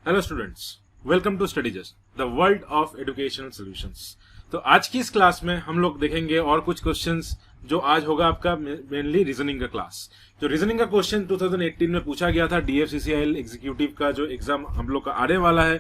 Hello students, welcome to study just the world of educational solutions. तो आज की इस क्लास में हम लोग देखेंगे और कुछ क्वेश्चंस जो आज होगा आपका मेनली रीजनिंग का क्लास। जो रीजनिंग का क्वेश्चन 2018 में पूछा गया था DFCCIL एग्जीक्यूटिव का जो एग्जाम हम लोग का आने वाला है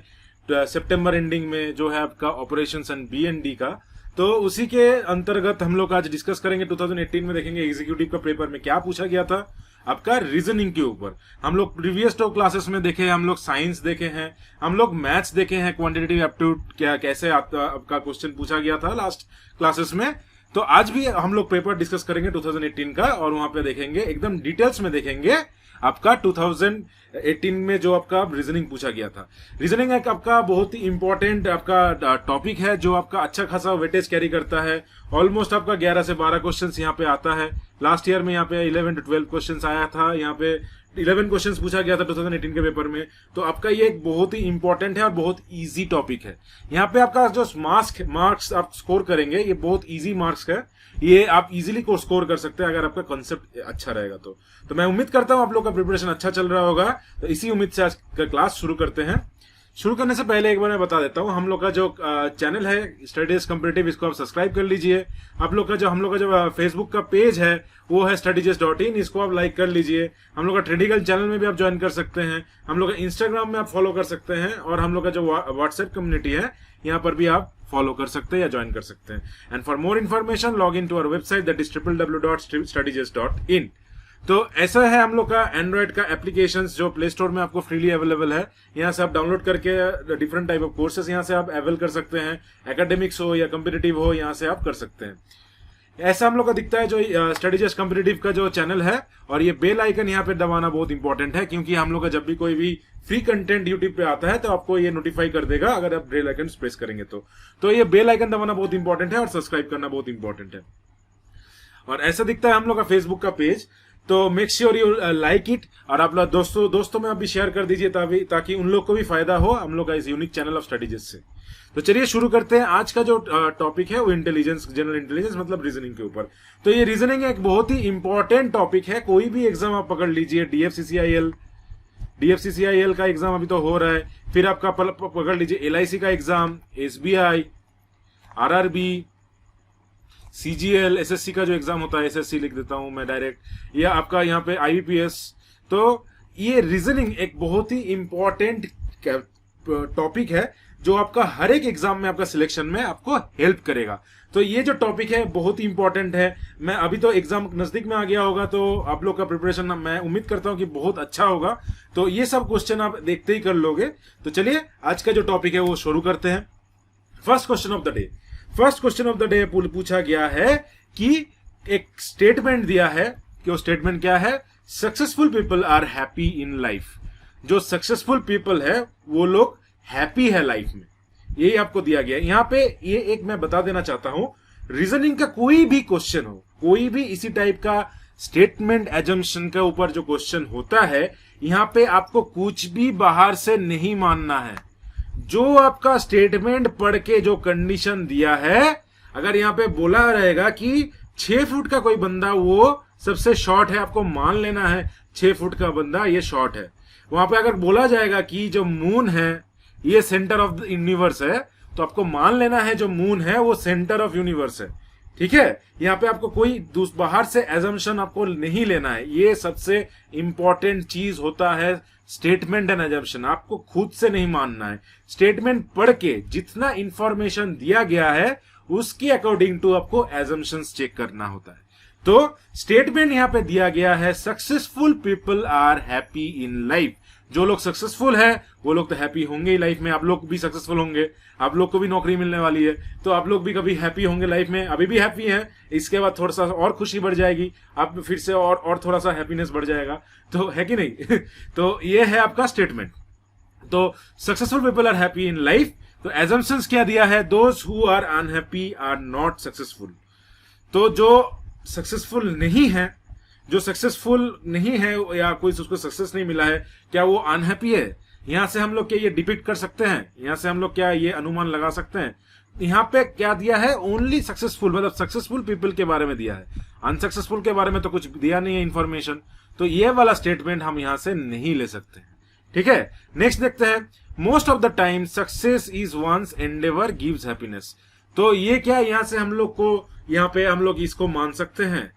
सितंबर एंडिंग में, जो है आपका ऑपरेशंस एंड BND का, तो उसी के अंतर्गत हम लोग आज डिस्कस करेंगे। 2018 में देखेंगे एग्जीक्यूटिव का पेपर में क्या पूछा गया था आपका रीजनिंग के ऊपर। हम लोग प्रीवियस 2 क्लासेस में देखे हैं, हम लोग साइंस देखे हैं, हम लोग मैथ्स देखे हैं, क्वांटिटेटिव एप्टीट्यूड क्या कैसे आपका क्वेश्चन पूछा गया था लास्ट क्लासेस में। तो आज भी हम लोग पेपर डिस्कस करेंगे 2018 का, और वहां पे देखेंगे एकदम डिटेल्स में देखेंगे आपका 2018 में जो आपका रीजनिंग पूछा गया था। रीजनिंग एक आपका बहुत ही इंपॉर्टेंट आपका टॉपिक है जो आपका अच्छा खासा वेटेज कैरी करता है। ऑलमोस्ट आपका 11 से 12 क्वेश्चंस यहाँ पे आता है। लास्ट ईयर में यहाँ पे 11 to 12 क्वेश्चंस आया था, यहाँ पे 11 क्वेश्चंस पूछा गया था 2018 के पेपर में। तो आपका ये एक बहुत ही इंपॉर्टेंट है और बहुत इजी टॉपिक है। यहाँ पे आपका जो मार्क्स आप स्कोर करेंगे, ये बहुत इजी मार्क्स है, ये आप इजीली को स्कोर कर सकते हैं अगर आपका कॉन्सेप्ट अच्छा रहेगा तो मैं उम्मीद करता हूं आप लोग का प्रिपरेशन अच्छा चल रहा होगा। तो इसी उम्मीद से आज का क्लास शुरू करते हैं। शुरू करने से पहले एक बार मैं बता देता हूं, हम लोग का जो चैनल है स्टडीज कॉम्पिटिटिव, इसको आप सब्सक्राइब कर लीजिए। आप लोग का जो हम लोग का जो फेसबुक का पेज है वो है studyjust.in, इसको आप लाइक कर लीजिए। हम लोग का ट्रेडिकल चैनल में भी आप ज्वाइन कर सकते हैं, हम लोग का इंस्टाग्राम में आप फॉलो कर सकते हैं, और हम लोग का जो व्हाट्सएप कम्युनिटी है यहाँ पर भी आप फॉलो कर सकते हैं या ज्वाइन कर सकते हैं। And for more information log in to our website that is www.studyjust.in। तो ऐसा है हम लोग का एंड्रॉइड का एप्लीकेशंस जो प्ले स्टोर में आपको फ्रीली अवेलेबल है। यहाँ से आप डाउनलोड करके डिफरेंट टाइप ऑफ कोर्सेस यहाँ से आप अवेल कर सकते हैं। एकेडमिक्स हो या कॉम्पिटिटिव हो, यहाँ से आप कर सकते हैं। ऐसा हम लोग का दिखता है जो स्टडी जस्ट कॉम्पिटिटिव का जो चैनल है, और ये बेल आइकन यहाँ पे दबाना बहुत इंपॉर्टेंट है, क्योंकि हम लोग का जब भी कोई भी फ्री कंटेंट यूट्यूब पे आता है तो आपको ये नोटिफाई कर देगा अगर आप बेल आइकन प्रेस करेंगे तो ये बेल आइकन दबाना बहुत इंपॉर्टेंट है और सब्सक्राइब करना बहुत इंपॉर्टेंट है। और ऐसा दिखता है हम लोग का फेसबुक का पेज, तो make sure you like it, और आप लोग दोस्तों में आप भी शेयर कर दीजिए ताकि उन लोग को भी फायदा हो हम लोग का इस यूनिक चैनल ऑफ स्टडीज से। तो चलिए शुरू करते हैं। आज का जो टॉपिक है वो इंटेलिजेंस, जनरल इंटेलिजेंस मतलब रीजनिंग के ऊपर। तो ये रीजनिंग एक बहुत ही इंपॉर्टेंट टॉपिक है। कोई भी एग्जाम आप पकड़ लीजिए, DFCCIL का एग्जाम अभी तो हो रहा है, फिर आपका पकड़ लीजिए LIC का exam, SBI, RRB, CGL, SSC का जो एग्जाम होता है, SSC लिख देता हूं मैं डायरेक्ट, या आपका यहाँ पे IBPS। तो ये रीजनिंग एक बहुत ही इंपॉर्टेंट टॉपिक है जो आपका हर एक एग्जाम में आपका सिलेक्शन में आपको हेल्प करेगा। तो ये जो टॉपिक है बहुत ही इंपॉर्टेंट है। मैं अभी तो एग्जाम नजदीक में आ गया होगा, तो आप लोग का प्रिपरेशन मैं उम्मीद करता हूं कि बहुत अच्छा होगा। तो ये सब क्वेश्चन आप देखते ही कर लोगे। तो चलिए आज का जो टॉपिक है वो शुरू करते हैं। First question of the day पूछा गया है कि एक स्टेटमेंट दिया है कि वो स्टेटमेंट क्या है, successful people are happy in life. जो सक्सेसफुल पीपल है वो लोग हैप्पी है लाइफ में, यही आपको दिया गया है। यहां पे ये एक मैं बता देना चाहता हूं, रीजनिंग का कोई भी क्वेश्चन हो, कोई भी इसी टाइप का स्टेटमेंट एजम्पशन के ऊपर जो क्वेश्चन होता है, यहां पे आपको कुछ भी बाहर से नहीं मानना है। जो आपका स्टेटमेंट पढ़ के जो कंडीशन दिया है, अगर यहां पे बोला रहेगा कि 6 फुट का कोई बंदा वो सबसे शॉर्ट है, आपको मान लेना है 6 फुट का बंदा ये शॉर्ट है। वहां पे अगर बोला जाएगा कि जो मून है ये सेंटर ऑफ द यूनिवर्स है, तो आपको मान लेना है जो मून है वो सेंटर ऑफ यूनिवर्स है। ठीक है, यहाँ पे आपको कोई बाहर से एजम्पशन आपको नहीं लेना है। ये सबसे इंपॉर्टेंट चीज होता है स्टेटमेंट एंड एजम्पशन, आपको खुद से नहीं मानना है। स्टेटमेंट पढ़ के जितना इंफॉर्मेशन दिया गया है उसके अकॉर्डिंग टू आपको एजम्पशंस चेक करना होता है। तो स्टेटमेंट यहाँ पे दिया गया है, successful people are happy in life. जो लोग सक्सेसफुल है वो लोग तो हैप्पी होंगे ही लाइफ में। आप लोग भी सक्सेसफुल होंगे, आप लोग को भी नौकरी मिलने वाली है, तो आप लोग भी कभी हैप्पी होंगे लाइफ में। अभी भी हैप्पी हैं, इसके बाद थोड़ा सा और खुशी बढ़ जाएगी, आप फिर से और थोड़ा सा हैप्पीनेस बढ़ जाएगा, तो है कि नहीं। तो ये है आपका स्टेटमेंट। तो successful people are happy in life. तो एजम्पशंस क्या दिया है, those who are unhappy are not successful. तो जो सक्सेसफुल नहीं है, जो सक्सेसफुल नहीं है या कोई उसको सक्सेस नहीं मिला है, क्या वो अनहैप्पी है? यहां से हम लोग क्या ये डिपिक्ट कर सकते हैं, यहां से हम लोग क्या ये अनुमान लगा सकते हैं। यहां पे क्या दिया है, ओनली सक्सेसफुल, मतलब सक्सेसफुल पीपल के बारे में दिया है, अनसक्सेसफुल के बारे में तो कुछ दिया नहीं है इंफॉर्मेशन। तो ये वाला स्टेटमेंट हम यहां से नहीं ले सकते हैं। ठीक है, नेक्स्ट देखते हैं। Most of the time success is one's endeavour gives happiness. तो ये क्या, यहां से हम लोग को, यहाँ पे हम लोग इसको मान सकते हैं।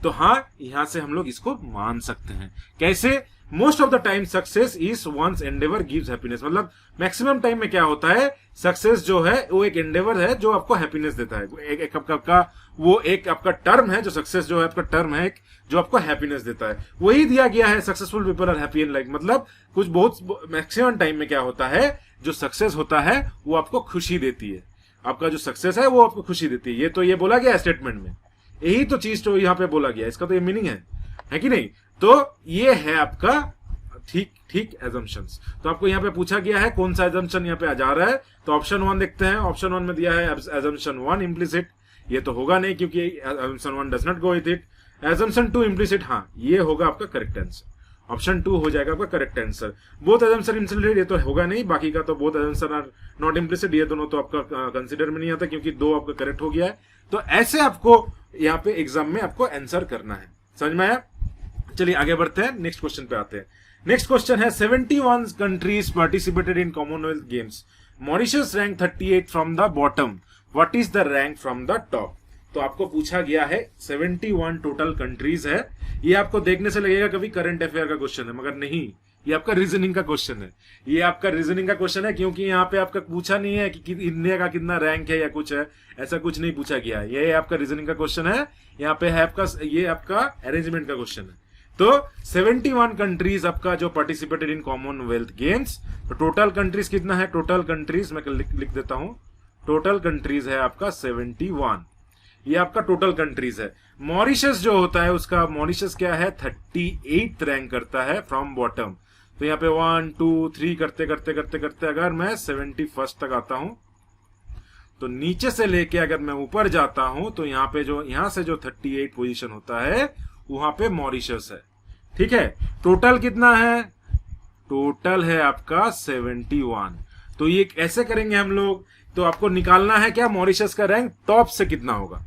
तो हाँ, यहां से हम लोग इसको मान सकते हैं। कैसे? Most of the time success is one's endeavour gives happiness, मतलब मैक्सिमम टाइम में क्या होता है, सक्सेस जो है वो एक एंडेवर है जो आपको हैप्पीनेस देता है। एक आपका वो एक आपका टर्म है, जो सक्सेस जो है आपका टर्म है एक, जो आपको हैप्पीनेस देता है। वही दिया गया है, successful people are happy in life, मतलब कुछ बहुत मैक्सिमम टाइम में क्या होता है, जो सक्सेस होता है वो आपको खुशी देती है। आपका जो सक्सेस है वो आपको खुशी देती है। ये तो ये बोला गया स्टेटमेंट में, यही तो चीज तो यहाँ पे बोला गया, इसका तो ये मीनिंग है कि नहीं? तो ये है आपका ठीक एजम्पशंस। तो आपको यहाँ पे पूछा गया है कौन सा एजम्पशन यहाँ पे आ जा रहा है, तो ऑप्शन 1 देखते हैं। ऑप्शन 1 में दिया है एजम्पशन 1 इम्प्लिसिट, ये तो होगा नहीं क्योंकि assumption 1 does not go with it. Assumption 2 implicit, हाँ ये होगा आपका करेक्ट आंसर। ऑप्शन 2 हो जाएगा आपका correct answer. Both assumption implicit, ये तो होगा नहीं, बाकी का तो both assumption are not implicit, ये दोनों तो आपका कंसिडर में नहीं आता क्योंकि 2 आपका करेक्ट हो गया है। तो ऐसे आपको यहाँ पे एग्जाम में आपको आंसर करना है। समझ में आया? चलिए आगे बढ़ते हैं, नेक्स्ट क्वेश्चन पे आते हैं। नेक्स्ट क्वेश्चन है 71 countries participated in Commonwealth games, Mauritius rank 38 from the bottom, what is the rank from the top. तो आपको पूछा गया है 71 टोटल कंट्रीज है। ये आपको देखने से लगेगा कभी करंट अफेयर का क्वेश्चन है, मगर नहीं, ये आपका रीजनिंग का क्वेश्चन है। ये आपका रीजनिंग का क्वेश्चन है क्योंकि यहाँ पे आपका पूछा नहीं है कि इंडिया का कितना रैंक है या कुछ है, ऐसा कुछ नहीं पूछा गया है। ये आपका रीजनिंग का क्वेश्चन है, यहाँ पे है आपका, ये आपका अरेंजमेंट का क्वेश्चन है। तो 71 कंट्रीज आपका जो पार्टिसिपेटेड इन कॉमनवेल्थ गेम्स, तो टोटल कंट्रीज कितना है, टोटल कंट्रीज मैं लिख देता हूं, टोटल कंट्रीज है आपका 71, ये आपका टोटल कंट्रीज है। मॉरिशस जो होता है उसका, मॉरिशस क्या है, 38 रैंक करता है फ्रॉम बॉटम। तो यहाँ पे 1 2 3 करते करते करते करते अगर मैं 71 तक आता हूं, तो नीचे से लेके अगर मैं ऊपर जाता हूं, तो यहाँ पे जो, यहाँ से जो 38 पोजीशन होता है वहां पे मॉरिशस है। ठीक है, टोटल कितना है, टोटल है आपका 71। तो ये ऐसे करेंगे हम लोग, तो आपको निकालना है क्या, मॉरिशस का रैंक टॉप से कितना होगा,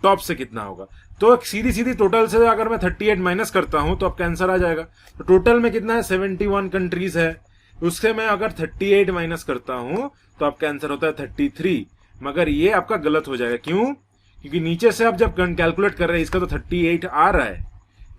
टॉप से कितना होगा। तो सीधी सीधी टोटल से अगर मैं 38 माइनस करता हूं तो आपका आंसर आ जाएगा। तो टोटल में कितना है, 71 कंट्रीज है, उससे मैं अगर 38 माइनस करता हूं तो आपका आंसर होता है 33। मगर ये आपका गलत हो जाएगा, क्यों? क्योंकि नीचे से आप जब कैलकुलेट कर रहे हैं, इसका तो 38 आ रहा है,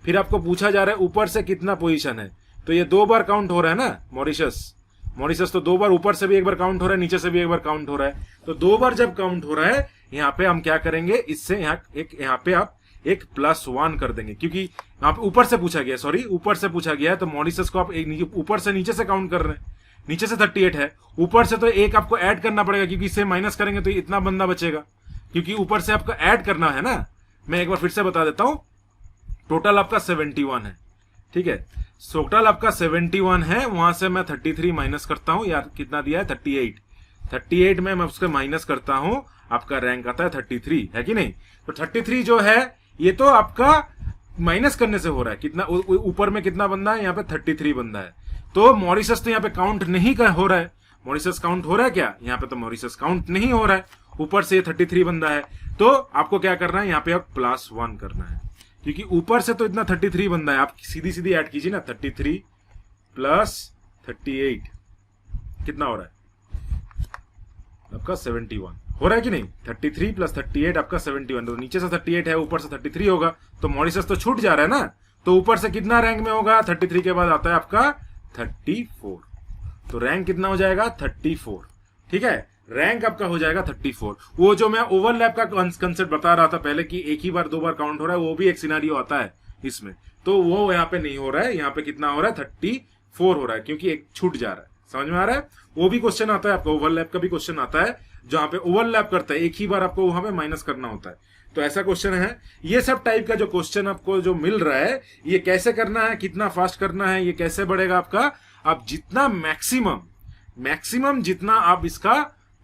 फिर आपको पूछा जा रहा है ऊपर से कितना पोजीशन है, तो ये 2 बार काउंट हो रहा है ना मॉरिशस तो 2 बार, ऊपर से भी 1 बार काउंट हो रहा है, नीचे से भी 1 बार काउंट हो रहा है। तो 2 बार जब काउंट हो रहा है, यहाँ पे हम क्या करेंगे, इससे यहाँ पे आप एक +1 कर देंगे, क्योंकि यहाँ पे ऊपर से पूछा गया, सॉरी ऊपर से पूछा गया है, तो मॉरिशस को आप ऊपर से नीचे से काउंट कर रहे हैं। नीचे से 38 है, ऊपर से तो एक आपको ऐड करना पड़ेगा, क्योंकि इससे माइनस करेंगे तो इतना बंदा बचेगा, क्योंकि ऊपर से आपको ऐड करना है ना। मैं एक बार फिर से बता देता हूं, टोटल आपका 71 है, ठीक है, टोटल आपका 71 है, वहां से मैं 33 माइनस करता हूं, यार कितना दिया है 38 में मैं उसके माइनस करता हूं, आपका रैंक आता है 33, है कि नहीं। तो 33 जो है ये तो आपका माइनस करने से हो रहा है, कितना ऊपर में कितना बंदा है, यहाँ पे 33 बंदा है। तो मॉरिशस तो यहाँ पे काउंट नहीं हो रहा है, मॉरिशस काउंट हो रहा है क्या, यहाँ पे तो मॉरिशस काउंट नहीं हो रहा है, ऊपर से 33 बंदा है। तो आपको क्या करना है, यहाँ पे आप +1 करना है, क्योंकि ऊपर से तो इतना 33 बंदा है, आप सीधी सीधी ऐड कीजिए ना, 33 + 38 कितना हो रहा है आपका 71 हो रहा है कि नहीं। 33 + 38 आपका 71, तो नीचे से 38 है, ऊपर से 33 होगा, तो मॉरिशस तो छूट जा रहा है ना। तो ऊपर से कितना रैंक में होगा, 33 के बाद आता है आपका 34, तो रैंक कितना हो जाएगा 34, ठीक है, रैंक आपका हो जाएगा 34। वो जो मैं ओवरलैप का कंसेप्ट बता रहा था पहले कि एक ही बार 2 बार काउंट हो रहा है, वो भी एक सिनारियो आता है इसमें, तो वो यहाँ पे नहीं हो रहा है, यहाँ पे कितना हो रहा है 34 हो रहा है, क्योंकि एक छूट जा रहा है। समझ में आ रहा है, वो भी क्वेश्चन आता है आपका, ओवरलैप का भी क्वेश्चन आता है, जहां पे ओवरलैप करता है, एक ही बार आपको वहां पे माइनस करना होता है, तो ऐसा क्वेश्चन है। ये सब टाइप का जो क्वेश्चन आपको जो मिल रहा है, ये कैसे करना है, कितना फास्ट करना है, ये कैसे बढ़ेगा आपका, आप जितना मैक्सिमम जितना आप इसका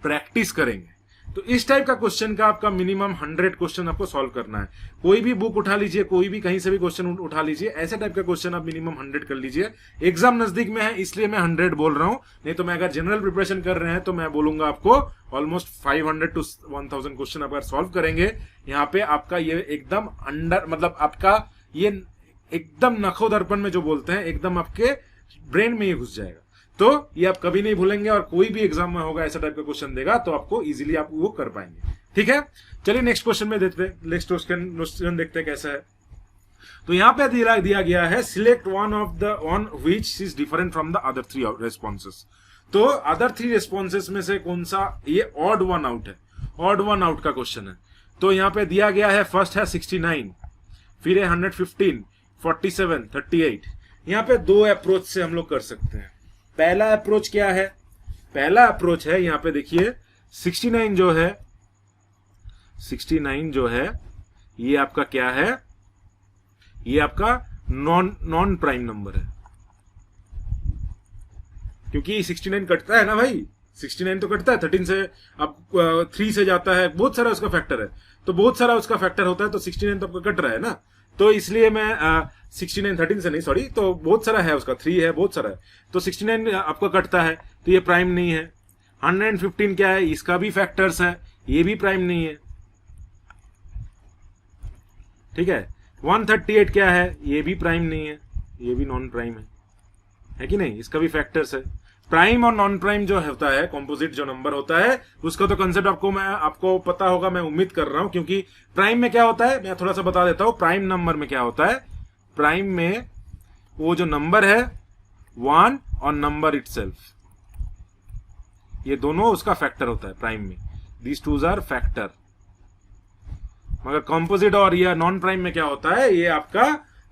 प्रैक्टिस करेंगे, तो इस टाइप का क्वेश्चन का आपका मिनिमम 100 क्वेश्चन आपको सॉल्व करना है। कोई भी बुक उठा लीजिए, कोई भी कहीं से भी क्वेश्चन उठा लीजिए, ऐसे टाइप का क्वेश्चन आप मिनिमम 100 कर लीजिए। एग्जाम नजदीक में है इसलिए मैं 100 बोल रहा हूं, नहीं तो मैं अगर जनरल प्रिपरेशन कर रहे हैं तो मैं बोलूंगा आपको ऑलमोस्ट 500 to 1000 क्वेश्चन अगर सॉल्व करेंगे, यहाँ पे आपका ये एकदम अंडर, मतलब आपका ये एकदम नखो दर्पण में जो बोलते हैं, एकदम आपके ब्रेन में ये घुस जाएगा। तो ये आप कभी नहीं भूलेंगे, और कोई भी एग्जाम में होगा ऐसा टाइप का क्वेश्चन देगा तो आपको इजीली आप वो कर पाएंगे। ठीक है, चलिए नेक्स्ट क्वेश्चन में देखते हैं, नेक्स्ट क्वेश्चन देखते हैं कैसा है। तो यहाँ पे दिया गया है select one which is different from the other three responses. तो अदर थ्री रेस्पॉन्सेस में से कौन सा, ये ऑड वन आउट है, ऑड वन आउट का क्वेश्चन है। तो यहाँ पे दिया गया है फर्स्ट है 69, फिर है 115, 47, 38। यहाँ पे दो अप्रोच से हम लोग कर सकते हैं। पहला अप्रोच क्या है, पहला अप्रोच है यहाँ पे देखिए 69 जो है, 69 जो है ये आपका क्या है, ये आपका नॉन प्राइम नंबर है, क्योंकि 69 कटता है ना भाई, 69 तो कटता है 13 से, अब 3 से जाता है, बहुत सारा उसका फैक्टर है, तो बहुत सारा उसका फैक्टर होता है, तो 69 तो आपका कट रहा है ना, तो इसलिए मैं 69 13 से नहीं, सॉरी, तो बहुत सारा है उसका, 3 है, बहुत सारा है, तो 69 आपका कटता है, तो ये प्राइम नहीं है। 115 क्या है, इसका भी फैक्टर्स है, ये भी प्राइम नहीं है। ठीक है, 138 क्या है, ये भी प्राइम नहीं है, ये भी नॉन प्राइम है कि नहीं, इसका भी फैक्टर्स है। प्राइम और नॉन प्राइम जो होता है, कॉम्पोजिट जो नंबर होता है, उसका तो कंसेप्ट आपको पता होगा, मैं उम्मीद कर रहा हूं, क्योंकि प्राइम में क्या होता है मैं थोड़ा सा बता देता हूं। प्राइम नंबर में क्या होता है, प्राइम में वो जो नंबर है 1 और नंबर इटसेल्फ, ये दोनों उसका फैक्टर होता है प्राइम में, दीज टूज आर फैक्टर। मगर कॉम्पोजिट और या नॉन प्राइम में क्या होता है, ये आपका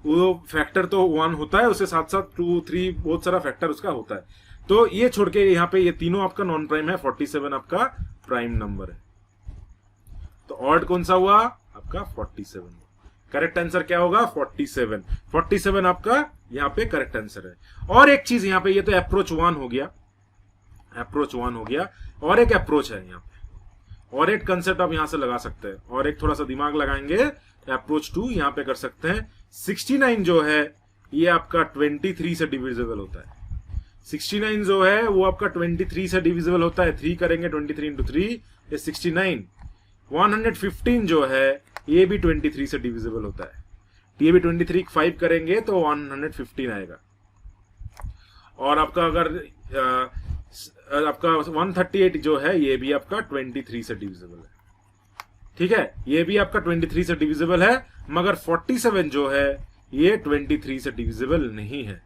वो फैक्टर तो 1 होता है, उसके साथ साथ 2 3 बहुत सारा फैक्टर उसका होता है। तो ये छोड़ के यहाँ पे ये तीनों आपका नॉन प्राइम है, 47 आपका प्राइम नंबर है। तो ऑड कौन सा हुआ आपका 47, करेक्ट आंसर क्या होगा 47, 47 आपका यहाँ पे करेक्ट आंसर है। और एक चीज यहाँ पे, ये तो अप्रोच 1 हो गया, अप्रोच 1 हो गया, और एक अप्रोच है यहाँ पे, और एक कंसेप्ट आप यहां से लगा सकते हैं, और एक थोड़ा सा दिमाग लगाएंगे, अप्रोच 2 यहां पे कर सकते हैं। 69 जो है ये आपका 23 से डिविजिबल होता है, 69 जो है वो आपका 23 से डिविजिबल होता है, 3 करेंगे 23 इंटू 3 ये 69। 115 जो है ये भी 23 से डिविजिबल होता है, ये भी 23 5 करेंगे तो 115 आएगा। और आपका अगर आपका 138 जो है ये भी आपका 23 से डिविजिबल है। ठीक है, ये भी आपका 23 से डिविजिबल है, मगर 47 जो है ये 23 से डिविजिबल नहीं है,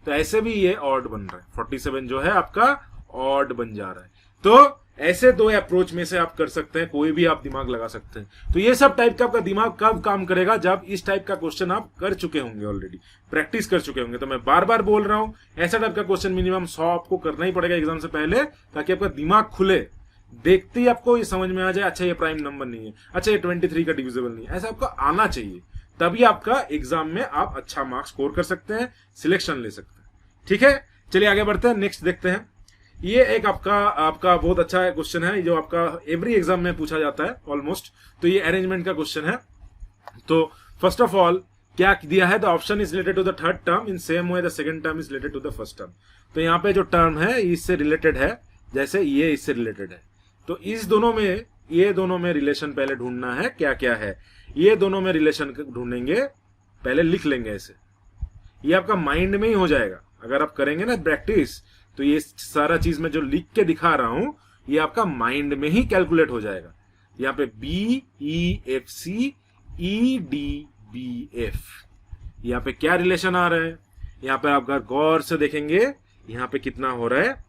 तो ऐसे भी ये ऑड बन रहा है, 47 जो है आपका ऑड बन जा रहा है। तो ऐसे दो अप्रोच में से आप कर सकते हैं, कोई भी आप दिमाग लगा सकते हैं। तो ये सब टाइप का आपका दिमाग कब काम करेगा, जब इस टाइप का क्वेश्चन आप कर चुके होंगे, ऑलरेडी प्रैक्टिस कर चुके होंगे। तो मैं बार बार बोल रहा हूं, ऐसा टाइप का क्वेश्चन मिनिमम 100 आपको करना ही पड़ेगा एग्जाम से पहले, ताकि आपका दिमाग खुले, देखते ही आपको ये समझ में आ जाए, अच्छा ये प्राइम नंबर नहीं है, अच्छा ये 23 का डिविजिबल नहीं है, ऐसा आपको आना चाहिए, तभी आपका एग्जाम में आप अच्छा मार्क्स स्कोर कर सकते हैं, सिलेक्शन ले सकते हैं। ठीक है, चलिए आगे बढ़ते हैं, नेक्स्ट देखते हैं। ये एक आपका बहुत अच्छा क्वेश्चन है, जो आपका एवरी एग्जाम में पूछा जाता है ऑलमोस्ट। तो ये अरेंजमेंट का क्वेश्चन है। तो फर्स्ट ऑफ ऑल क्या दिया है, the option is related to the third term in same way the second term is related to the first term. तो यहाँ पे जो टर्म है इससे रिलेटेड है, जैसे ये इससे रिलेटेड है, तो इस दोनों में, ये दोनों में रिलेशन पहले ढूंढना है, क्या क्या है ये दोनों में रिलेशन ढूंढेंगे, पहले लिख लेंगे ऐसे, ये आपका माइंड में ही हो जाएगा। अगर आप करेंगे ना प्रैक्टिस, तो ये सारा चीज मैं जो लिख के दिखा रहा हूं, ये आपका माइंड में ही कैलकुलेट हो जाएगा। यहाँ पे BEFC EDBF, यहाँ पे क्या रिलेशन आ रहा है, यहाँ पे आप अगर गौर से देखेंगे, यहाँ पे कितना हो रहा है,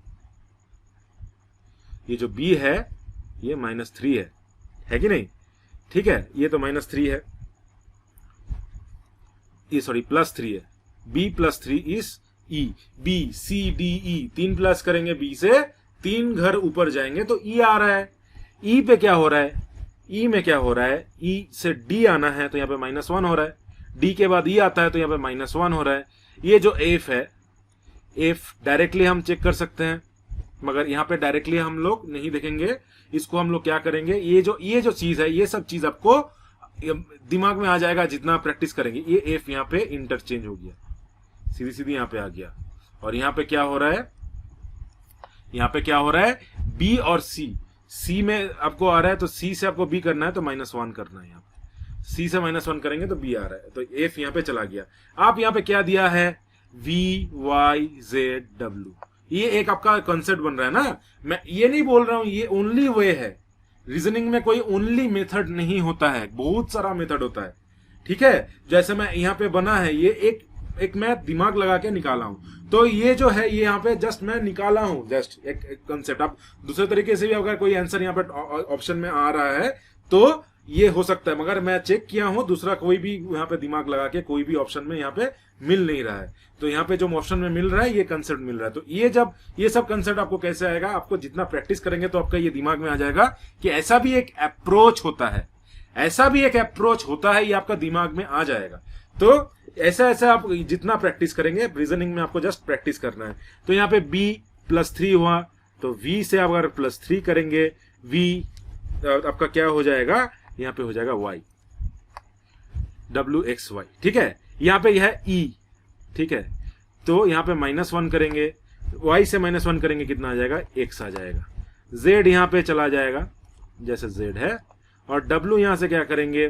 ये जो B है ये -3 है कि नहीं? ठीक है, ये तो -3 है, ये सॉरी +3 है, B +3 is E, B C D E, 3 plus करेंगे B से, 3 घर ऊपर जाएंगे तो E आ रहा है। E पे क्या हो रहा है, E में क्या हो रहा है, E से D आना है तो यहाँ पे -1 हो रहा है, D के बाद E आता है तो यहाँ पे -1 हो रहा है। ये जो F है, F डायरेक्टली हम चेक कर सकते हैं, मगर यहाँ पे डायरेक्टली हम लोग नहीं देखेंगे, इसको हम लोग क्या करेंगे, ये जो चीज है, ये सब चीज आपको दिमाग में आ जाएगा जितना प्रैक्टिस करेंगे। ये F यहाँ पे इंटरचेंज हो गया, सीधी सीधी यहाँ पे आ गया, और यहाँ पे क्या हो रहा है, यहाँ पे क्या हो रहा है, B और C में आपको आ रहा है तो C से आपको B करना है तो -1 करना है, यहाँ पे C से -1 करेंगे तो B आ रहा है, तो F यहाँ पे चला गया। आप यहाँ पे क्या दिया है, V Y Z W, ये एक आपका कॉन्सेप्ट बन रहा है ना। मैं ये नहीं बोल रहा हूं ये ओनली वे है, रीजनिंग में कोई ओनली मेथड नहीं होता है, बहुत सारा मेथड होता है। ठीक है, जैसे मैं यहाँ पे बना है ये एक मैं दिमाग लगा के निकाला हूं, तो ये जो है ये यहाँ पे जस्ट मैं निकाला हूं, जस्ट एक कंसेप्ट। आप दूसरे तरीके से भी अगर कोई आंसर यहाँ पे ऑप्शन में आ रहा है तो ये हो सकता है, मगर मैं चेक किया हूं दूसरा कोई भी यहाँ पे दिमाग लगा के कोई भी ऑप्शन में यहाँ पे मिल नहीं रहा है। तो यहाँ पे जो ऑप्शन में मिल रहा है ये कंसेप्ट मिल रहा है। तो ये जब ये सब कंसेप्ट आपको कैसे आएगा, आपको जितना प्रैक्टिस करेंगे तो आपका ये दिमाग में आ जाएगा कि ऐसा भी एक अप्रोच होता है, ऐसा भी एक अप्रोच होता है, ये आपका दिमाग में आ जाएगा। तो ऐसा ऐसा आप जितना प्रैक्टिस करेंगे, रीजनिंग में आपको जस्ट प्रैक्टिस करना है। तो यहाँ पे b+3 हुआ, तो v से आप अगर +3 करेंगे, v आपका क्या हो जाएगा, यहाँ पे हो जाएगा y, wxy। ठीक है, यहाँ पे यह है e। ठीक है, तो यहाँ पे -1 करेंगे, y से -1 करेंगे, कितना आ जाएगा, x आ जाएगा। z यहाँ पे चला जाएगा जैसे z है, और w यहाँ से क्या करेंगे,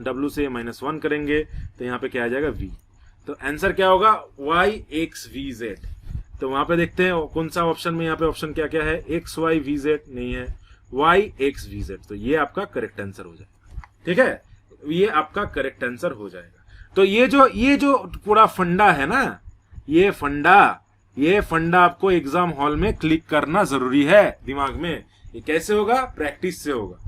w से -1 करेंगे तो यहाँ पे क्या आ जाएगा, v। तो आंसर क्या होगा, y(x,v,z)। तो वहां पे देखते हैं कौन सा ऑप्शन में, यहाँ पे ऑप्शन क्या क्या है, x,y,v,z नहीं है, y(x,v,z)। तो ये आपका करेक्ट आंसर हो जाएगा। ठीक है, ये आपका करेक्ट आंसर हो जाएगा। तो ये जो पूरा फंडा है ना, ये फंडा आपको एग्जाम हॉल में क्लिक करना जरूरी है दिमाग में। ये कैसे होगा, प्रैक्टिस से होगा,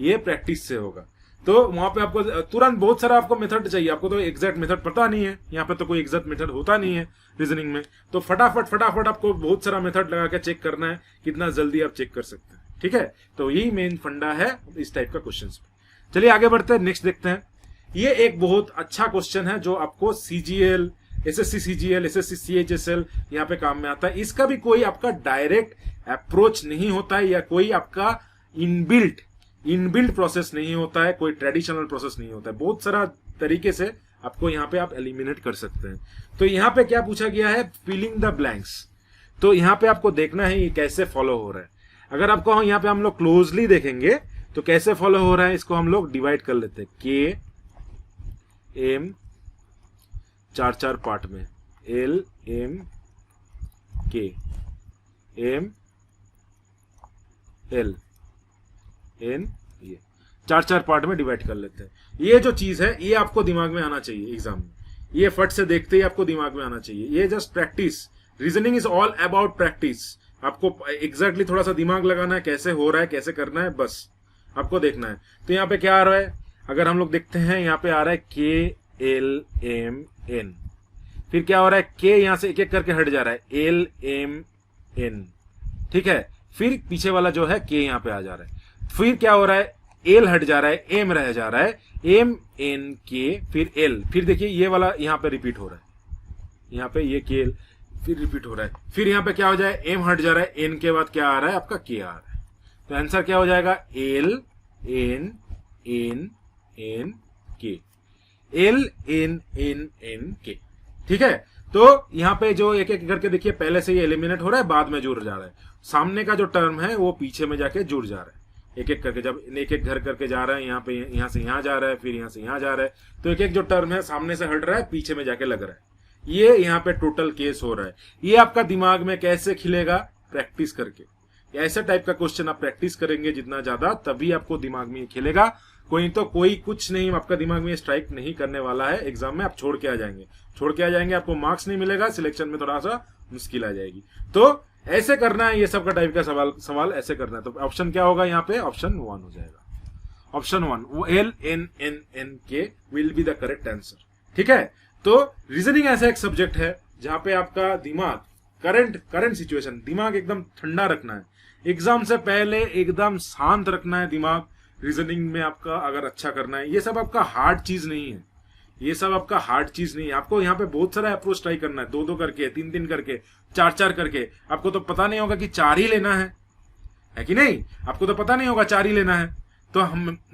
ये प्रैक्टिस से होगा। तो वहां पे आपको तुरंत बहुत सारा आपको मेथड चाहिए, आपको तो एग्जैक्ट मेथड पता नहीं है, यहाँ पे तो कोई एग्जैक्ट मेथड होता नहीं है रीजनिंग में। तो फटाफट आपको बहुत सारा मेथड लगा के चेक करना है, कितना जल्दी आप चेक कर सकते हैं। ठीक है, तो यही मेन फंडा है इस टाइप का क्वेश्चन में। चलिए आगे बढ़ते हैं, नेक्स्ट देखते हैं। ये एक बहुत अच्छा क्वेश्चन है जो आपको CGL, SSC CGL, SSC CHSL यहाँ पे काम में आता है। इसका भी कोई आपका डायरेक्ट अप्रोच नहीं होता है, या कोई आपका इनबिल्ट प्रोसेस नहीं होता है, कोई ट्रेडिशनल प्रोसेस नहीं होता है। बहुत सारा तरीके से आपको यहाँ पे आप एलिमिनेट कर सकते हैं। तो यहाँ पे क्या पूछा गया है, फिलिंग द ब्लैंक्स। तो यहाँ पे आपको देखना है ये कैसे फॉलो हो रहा है। अगर आपको यहाँ पे हम लोग क्लोजली देखेंगे तो कैसे फॉलो हो रहा है, इसको हम लोग डिवाइड कर लेते हैं, के एम 4 पार्ट में, एल एम के एम एल एन, ये 4 पार्ट में डिवाइड कर लेते हैं। ये जो चीज है ये आपको दिमाग में आना चाहिए एग्जाम में, ये फट से देखते ही आपको दिमाग में आना चाहिए। ये just practice, reasoning is all about practice. आपको एग्जैक्टली थोड़ा सा दिमाग लगाना है, कैसे हो रहा है, कैसे करना है, बस आपको देखना है। तो यहाँ पे क्या आ रहा है, अगर हम लोग देखते हैं यहाँ पे आ रहा है के एल एम एन, फिर क्या हो रहा है, के यहाँ से एक एक करके हट जा रहा है, एल एम एन। ठीक है, फिर पीछे वाला जो है के यहाँ पे आ जा रहा है, फिर क्या हो रहा है, एल हट जा रहा है, एम रह जा रहा है, एम एन के, फिर एल, फिर देखिए ये वाला यहाँ पे रिपीट हो रहा है, यहाँ पे ये के एल फिर रिपीट हो रहा है, फिर यहाँ पे क्या हो जाए, एम हट जा रहा है, एन के बाद क्या आ रहा है, आपका के आ रहा है। तो आंसर क्या हो जाएगा, एल एन एन एन के, एल एन एन एन के। ठीक है, तो यहाँ पे जो एक एक करके देखिए, पहले से ये एलिमिनेट हो रहा है, बाद में जुड़ जा रहा है, सामने का जो टर्म है वो पीछे में जाके जुड़ जा रहा है। एक एक करके जब एक एक घर करके जा रहा है, यहाँ पे यहाँ से यहाँ जा रहा है, फिर यहाँ से यहाँ जा रहा है, तो एक एक जो टर्म है सामने से हट रहा है, पीछे में जाके लग रहा है। ये यहाँ पे टोटल केस हो रहा है। ये आपका दिमाग में कैसे खिलेगा, प्रैक्टिस करके। ऐसे टाइप का क्वेश्चन आप प्रैक्टिस करेंगे जितना ज्यादा, तभी आपको दिमाग में खिलेगा। कोई तो कोई कुछ नहीं आपका दिमाग में स्ट्राइक नहीं करने वाला है एग्जाम में, आप छोड़ के आ जाएंगे, आपको मार्क्स नहीं मिलेगा, सिलेक्शन में थोड़ा सा मुश्किल आ जाएगी। तो ऐसे करना है, ये सब का टाइप का सवाल ऐसे करना है। तो ऑप्शन क्या होगा यहाँ पे, ऑप्शन 1 हो जाएगा। Option 1 L N N N K will be the correct answer. ठीक है, तो रीजनिंग ऐसा एक सब्जेक्ट है जहां पे आपका दिमाग करंट सिचुएशन, दिमाग एकदम ठंडा रखना है, एग्जाम से पहले एकदम शांत रखना है दिमाग। रीजनिंग में आपका अगर अच्छा करना है, ये सब आपका हार्ड चीज नहीं है, ये सब आपका हार्ड चीज नहीं है। आपको यहाँ पे बहुत सारा अप्रोच ट्राई करना है, 2-2 करके, 3-3 करके, 4-4 करके। आपको तो पता नहीं होगा कि 4 ही लेना है कि नहीं, आपको तो पता नहीं होगा 4 ही लेना है। तो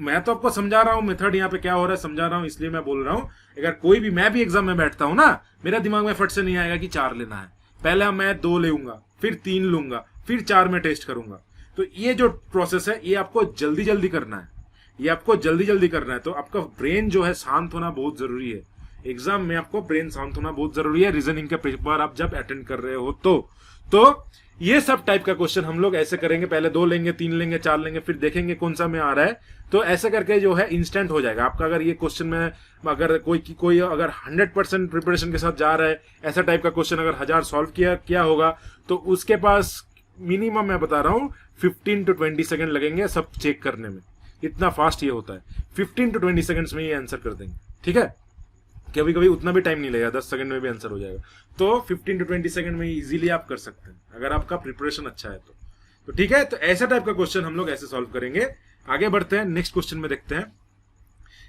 मैं तो आपको समझा रहा हूँ मेथड यहाँ पे क्या हो रहा है, समझा रहा हूँ, इसलिए मैं बोल रहा हूँ। अगर कोई भी, मैं भी एग्जाम में बैठता हूँ ना, मेरा दिमाग में फट से नहीं आएगा कि 4 लेना है। पहले मैं 2 लूंगा, फिर 3 लूंगा, फिर 4 में टेस्ट करूंगा। तो ये जो प्रोसेस है ये आपको जल्दी जल्दी करना है, ये आपको जल्दी जल्दी करना है। तो आपका ब्रेन जो है शांत होना बहुत जरूरी है। एग्जाम में आपको ब्रेन शांत होना बहुत जरूरी है। रीजनिंग के पेपर आप जब अटेंड कर रहे हो तो ये सब टाइप का क्वेश्चन हम लोग ऐसे करेंगे, पहले 2 लेंगे, 3 लेंगे, 4 लेंगे, फिर देखेंगे कौन सा में आ रहा है। तो ऐसे करके जो है इंस्टेंट हो जाएगा आपका। अगर ये क्वेश्चन में अगर कोई अगर 100% प्रिपरेशन के साथ जा रहा है, ऐसा टाइप का क्वेश्चन अगर 1000 सॉल्व किया होगा, तो उसके पास मिनिमम मैं बता रहा हूं 15 to 20 सेकंड लगेंगे सब चेक करने में। इतना फास्ट ये होता है, 15 to 20 सेकंड्स में ये आंसर कर देंगे। ठीक है, कभी कभी उतना भी टाइम नहीं लगेगा, 10 सेकंड में भी आंसर हो जाएगा। तो 15 to 20 सेकंड में इजीली आप कर सकते हैं अगर आपका प्रिपरेशन अच्छा है तो ठीक है। तो ऐसा टाइप का क्वेश्चन हम लोग ऐसे सॉल्व करेंगे। आगे बढ़ते हैं, नेक्स्ट क्वेश्चन में देखते हैं।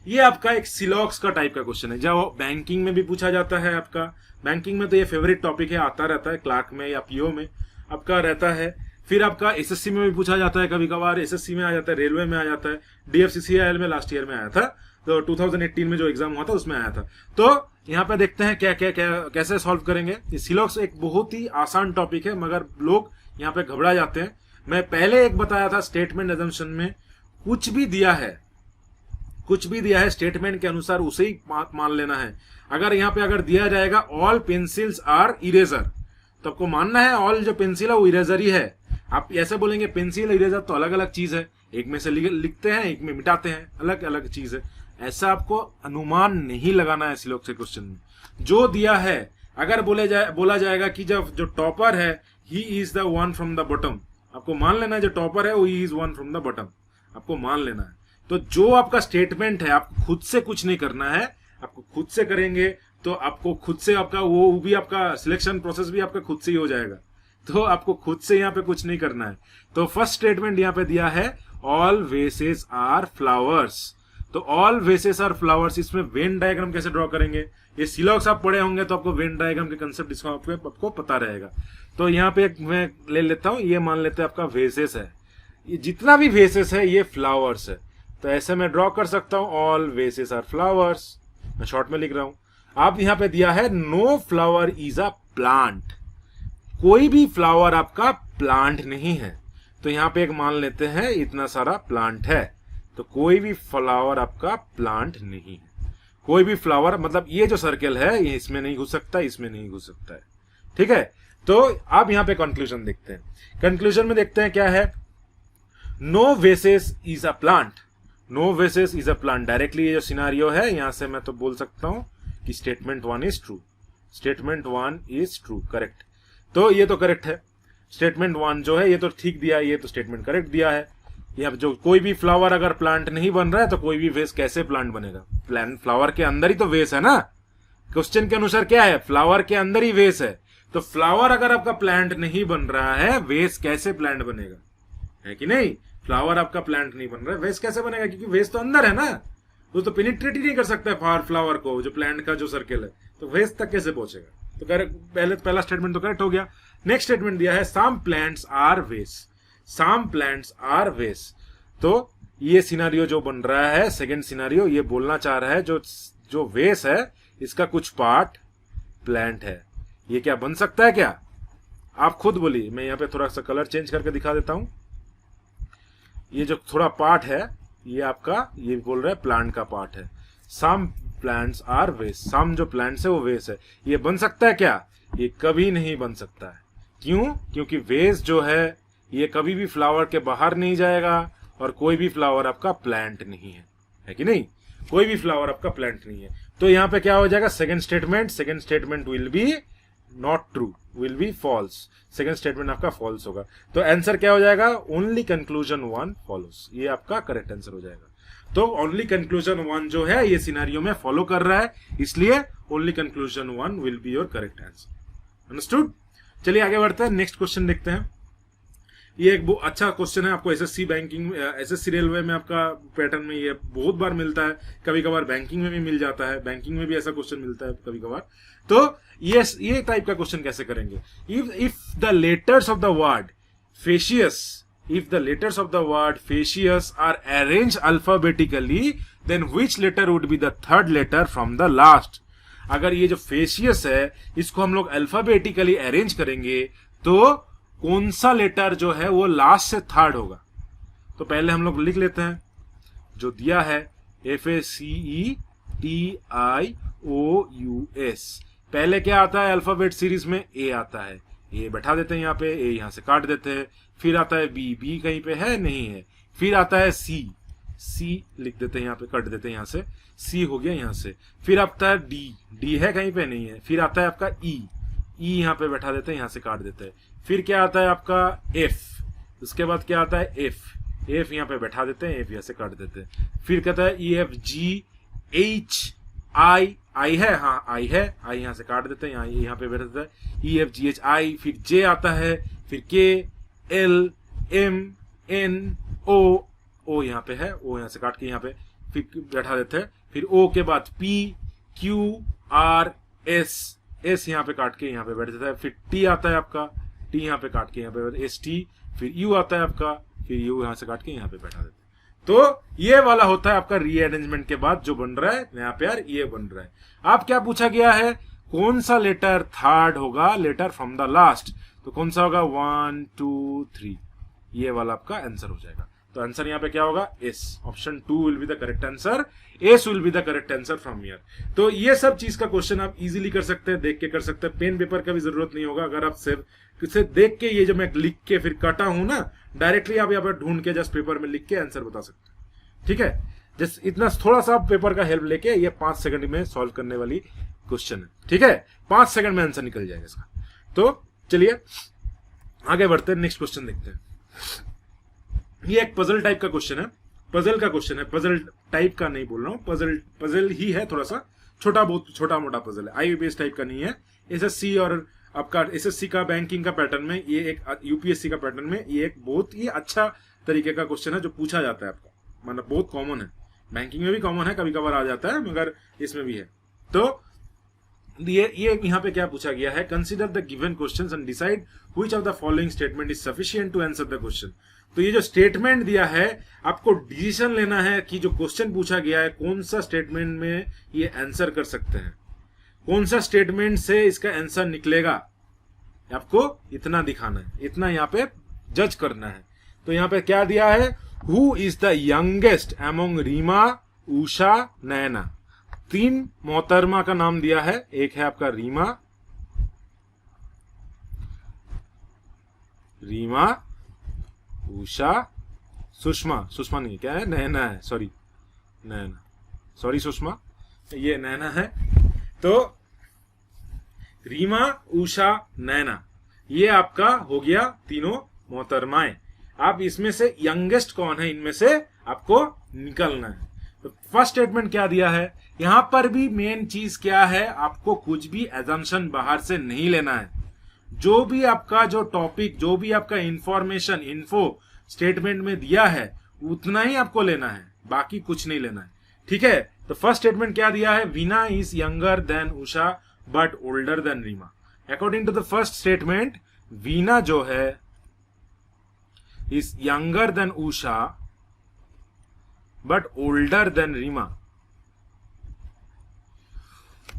ये आपका एक सिलॉक्स का टाइप का क्वेश्चन है, जो बैंकिंग में भी पूछा जाता है। आपका बैंकिंग में तो ये फेवरेट टॉपिक है, आता रहता है क्लार्क में या पीओ में आपका रहता है। फिर आपका एसएससी में भी पूछा जाता है, कभी कभार एसएससी में आ जाता है, रेलवे में आ जाता है, डीएफसीसीआईएल में लास्ट ईयर में आया था, तो 2018 में जो एग्जाम हुआ था उसमें आया था। तो यहाँ पे देखते हैं क्या कैसे सॉल्व करेंगे। ये सिलॉक्स एक बहुत ही आसान टॉपिक है, मगर लोग यहाँ पे घबरा जाते हैं। मैं पहले एक बताया था, स्टेटमेंट अजम्पशन में कुछ भी दिया है स्टेटमेंट के अनुसार उसे ही मान लेना है। अगर यहाँ पे अगर दिया जाएगा ऑल पेंसिल्स आर इरेजर, तो आपको मानना है ऑल जो पेंसिल है वो इरेजर ही है। आप ऐसे बोलेंगे पेंसिल इरेजर तो अलग अलग चीज है, एक में से लिखते हैं, एक में मिटाते हैं, अलग अलग चीज है। ऐसा आपको अनुमान नहीं लगाना है सिलॉक्स के क्वेश्चन में। जो दिया है अगर बोला जाएगा कि जब जो टॉपर है he is the one from the bottom, आपको मान लेना है जो टॉपर है वो he is one from the bottom, आपको मान लेना है। तो जो आपका स्टेटमेंट है आपको खुद से कुछ नहीं करना है, आपको खुद से करेंगे तो आपको खुद से आपका वो भी आपका सिलेक्शन प्रोसेस भी आपका खुद से ही हो जाएगा। तो आपको खुद से यहाँ पे कुछ नहीं करना है। तो फर्स्ट स्टेटमेंट यहाँ पे दिया है ऑल वेसेस आर फ्लावर्स। तो ऑल वेसेस आर फ्लावर्स, इसमें वेन डायग्राम कैसे ड्रॉ करेंगे, ये सिलॉक्स आप पढ़े होंगे तो आपको वेन डायग्राम के कंसेप्ट इसको आपको पता रहेगा। तो यहाँ पे मैं ले लेता हूं, ये मान लेते हैं आपका वेसेस है, ये जितना भी वेसेस है ये फ्लावर्स है। तो ऐसे मैं ड्रॉ कर सकता हूं ऑल वेसेस आर फ्लावर्स, मैं शॉर्ट में लिख रहा हूं। आप यहाँ पे दिया है no flower is a plant, कोई भी फ्लावर आपका प्लांट नहीं है। तो यहाँ पे एक मान लेते हैं इतना सारा प्लांट है, तो कोई भी फ्लावर आपका प्लांट नहीं है। कोई भी फ्लावर मतलब ये जो सर्कल है ये इसमें नहीं घुस सकता, इसमें नहीं घुस सकता है। ठीक है, तो आप यहाँ पे कंक्लूजन देखते हैं। कंक्लूजन में देखते हैं क्या है, no vases is a plant, no vases is a plant. Directly ये जो सिनारियो है यहां से मैं तो बोल सकता हूं कि statement 1 is true, statement 1 is true, correct. तो ये तो करेक्ट है, स्टेटमेंट 1 जो है ये तो ठीक दिया है, ये तो स्टेटमेंट करेक्ट दिया है। यहाँ जो कोई भी फ्लावर अगर प्लांट नहीं बन रहा है तो कोई भी वेस कैसे प्लांट बनेगा, फ्लावर के अंदर ही तो वेस है ना। क्वेश्चन के अनुसार क्या है, फ्लावर के अंदर ही वेस है। तो फ्लावर अगर आपका प्लांट नहीं बन रहा है, वेस कैसे प्लांट बनेगा, है कि नहीं। फ्लावर आपका प्लांट नहीं बन रहा है, वेस कैसे बनेगा, क्योंकि वेस तो अंदर है ना, वो तो पेनिट्रेट ही नहीं कर सकता है फ्लावर को, जो प्लांट का जो सर्कल है, तो वेस तक कैसे पहुंचेगा। तो पहला स्टेटमेंट तो करेक्ट हो गया। नेक्स्ट स्टेटमेंट दिया है सम प्लांट्स आर वेस, सम प्लांट्स आर वेस। तो ये सिनारियो जो बन रहा है, सेकंड सिनारियो, ये बोलना चाह रहा है जो वेस है इसका कुछ पार्ट प्लांट है। ये क्या बन सकता है क्या, आप खुद बोलिए। मैं यहाँ पे थोड़ा सा कलर चेंज करके दिखा देता हूं। ये जो थोड़ा पार्ट है ये आपका, ये बोल रहा है प्लांट का पार्ट है। सम प्लांट्स आर वेस, सम जो प्लांट्स है वो वेस है। ये बन सकता है क्या, ये कभी नहीं बन सकता है। क्यों, क्योंकि वेस जो है ये कभी भी फ्लावर के बाहर नहीं जाएगा और कोई भी फ्लावर आपका प्लांट नहीं है कि नहीं, कोई भी फ्लावर आपका प्लांट नहीं है। तो यहाँ पे क्या हो जाएगा, second statement will be not true, will be false. Second statement आपका फॉल्स होगा। तो आंसर क्या हो जाएगा, ओनली कंक्लूजन 1 फॉलोस, ये आपका करेक्ट आंसर हो जाएगा। तो ओनली कंक्लूजन 1 जो है ये सिनेरियो में फॉलो कर रहा है, इसलिए only conclusion 1 will be your correct answer. Understood. चलिए आगे बढ़ते हैं, नेक्स्ट क्वेश्चन देखते हैं। ये एक बहुत अच्छा क्वेश्चन है, आपको एसएससी बैंकिंग, एसएससी रेलवे में आपका पैटर्न में ये बहुत बार मिलता है, कभी कभार बैंकिंग में भी मिल जाता है, बैंकिंग में भी ऐसा क्वेश्चन मिलता है कभी कभार। तो ये टाइप का क्वेश्चन कैसे करेंगे, if the letters of the word facious, if the letters of the word facious are arranged alphabetically, then which letter would be the third letter from the last? अगर ये जो फेशियस है इसको हम लोग अल्फाबेटिकली अरेंज करेंगे तो कौन सा लेटर जो है वो लास्ट से थर्ड होगा। तो पहले हम लोग लिख लेते हैं जो दिया है FACETIOUS। पहले क्या आता है अल्फाबेट सीरीज में, ए आता है, ए बैठा देते हैं यहाँ पे, ए यहाँ से काट देते हैं। फिर आता है बी, बी कहीं पे है नहीं है। फिर आता है सी, सी लिख देते हैं यहाँ पे, कट देते हैं यहाँ से, सी हो गया यहाँ से। फिर आता है डी, डी है कहीं पे नहीं है। फिर आता है आपका ई, ई यहाँ पे बैठा देते हैं, यहाँ से काट देते हैं। फिर क्या आता है आपका एफ, उसके बाद क्या आता है एफ, एफ यहाँ पे बैठा देते हैं, एफ यहाँ से काट देते हैं। फिर कहता है E F G H I, आई है, हाँ आई है, आई यहाँ से काट देते हैं, यहाँ पे बैठा देता है E F G H I. फिर जे आता है, फिर के एल एम एन ओ, ओ यहाँ पे है, ओ यहाँ से काट के यहाँ पे फिर बैठा देते हैं। फिर ओ के बाद P Q R S, S यहाँ पे काट के यहाँ पे बैठ जाता है। फिर टी आता है आपका, टी यहाँ पे काट के यहाँ पे एस टी। फिर यू आता है आपका, फिर यू यहाँ से काट के यहाँ पे बैठा देते हैं। तो ये वाला होता है आपका रीअरेंजमेंट के बाद जो बन रहा है नया पेयर, ये बन रहा है। आप क्या पूछा गया है, कौन सा लेटर थर्ड होगा, लेटर फ्रॉम द लास्ट, तो कौन सा होगा 1 2 3, ये वाला आपका आंसर हो जाएगा। तो आंसर यहाँ पे क्या होगा, S, option 2 will be the correct answer, S will be the correct answer from here. तो ये सब चीज का क्वेश्चन आप इजीली कर सकते हैं, देख के कर सकते हैं, पेन पेपर का भी जरूरत नहीं होगा। अगर आप सिर्फ इसे देख के, ये जो मैं लिख के फिर काटा हूं ना, डायरेक्टली आप यहाँ पर ढूंढ के जस्ट पेपर में लिख के आंसर बता सकते हैं। ठीक है, जस्ट इतना थोड़ा सा पेपर का हेल्प लेके, ये 5 सेकंड में सॉल्व करने वाली क्वेश्चन है। ठीक है, 5 सेकंड में आंसर निकल जाएगा इसका। तो चलिए आगे बढ़ते हैं, नेक्स्ट क्वेश्चन देखते हैं। ये एक पजल टाइप का क्वेश्चन है, पजल का क्वेश्चन है, पजल टाइप का नहीं बोल रहा हूं, पजल ही है, थोड़ा सा छोटा, बहुत छोटा मोटा पजल है, आईबीपीएस टाइप का नहीं है। एसएससी और आपका एसएससी का बैंकिंग का पैटर्न में, ये एक यूपीएससी का पैटर्न में, ये एक बहुत ही अच्छा तरीके का क्वेश्चन है जो पूछा जाता है आपका, मतलब बहुत कॉमन है, बैंकिंग में भी कॉमन है, कभी कभार आ जाता है, मगर इसमें भी है। तो ये यहाँ पे क्या पूछा गया है, consider the given questions and decide which of the following statement is sufficient to answer the question. तो ये जो स्टेटमेंट दिया है, आपको डिसीजन लेना है कि जो क्वेश्चन पूछा गया है, कौन सा स्टेटमेंट में ये आंसर कर सकते हैं, कौन सा स्टेटमेंट से इसका आंसर निकलेगा, आपको इतना दिखाना है, इतना यहाँ पे जज करना है। तो यहाँ पे क्या दिया है, who is the youngest among Reema, Usha, Naina. 3 मोहतरमा का नाम दिया है, एक है आपका रीमा, रीमा, उषा, सुषमा, सुषमा नहीं क्या है, नैना है, सॉरी नैना, सॉरी सुषमा, ये नैना है। तो रीमा, उषा, नैना, ये आपका हो गया तीनों मोहतरमाएं। आप इसमें से यंगेस्ट कौन है, इनमें से आपको निकलना है। तो फर्स्ट स्टेटमेंट क्या दिया है, यहां पर भी मेन चीज क्या है, आपको कुछ भी एजम्पशन बाहर से नहीं लेना है। जो भी आपका जो टॉपिक, जो भी आपका इंफॉर्मेशन, इन्फो स्टेटमेंट में दिया है, उतना ही आपको लेना है, बाकी कुछ नहीं लेना है। ठीक है, तो फर्स्ट स्टेटमेंट क्या दिया है, Veena is younger than Usha but older than Reema. According to the first statement, Veena जो है is younger than Usha but older than Reema.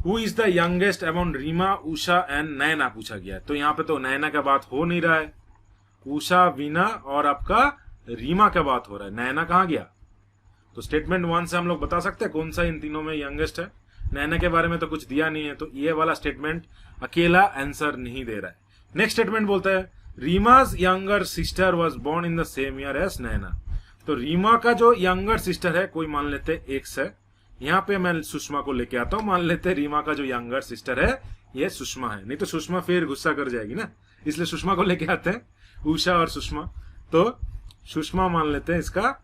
Who is the youngest among Reema, Usha and Naina पूछा गया है। तो यहां पे तो नैना का बात हो नहीं रहा है, उषा, वीना और आपका रीमा का बात हो रहा है, नैना कहां गया। तो स्टेटमेंट 1 से हम लोग बता सकते हैं कौन सा इन तीनों में यंगेस्ट है। नैना के बारे में तो कुछ दिया नहीं है, तो ये वाला स्टेटमेंट अकेला आंसर नहीं दे रहा है। नेक्स्ट स्टेटमेंट बोलता है, रीमा's younger sister was born in the same year as Naina. तो रीमा का जो यंगर सिस्टर है, कोई मान लेते एक्स है, यहाँ पे मैं सुषमा को लेके आता हूं, मान लेते रीमा का जो यंगर सिस्टर है ये सुषमा है, नहीं तो सुषमा फिर गुस्सा कर जाएगी ना, इसलिए सुषमा को लेके आते हैं, उषा और सुषमा। तो सुषमा मान लेते हैं इसका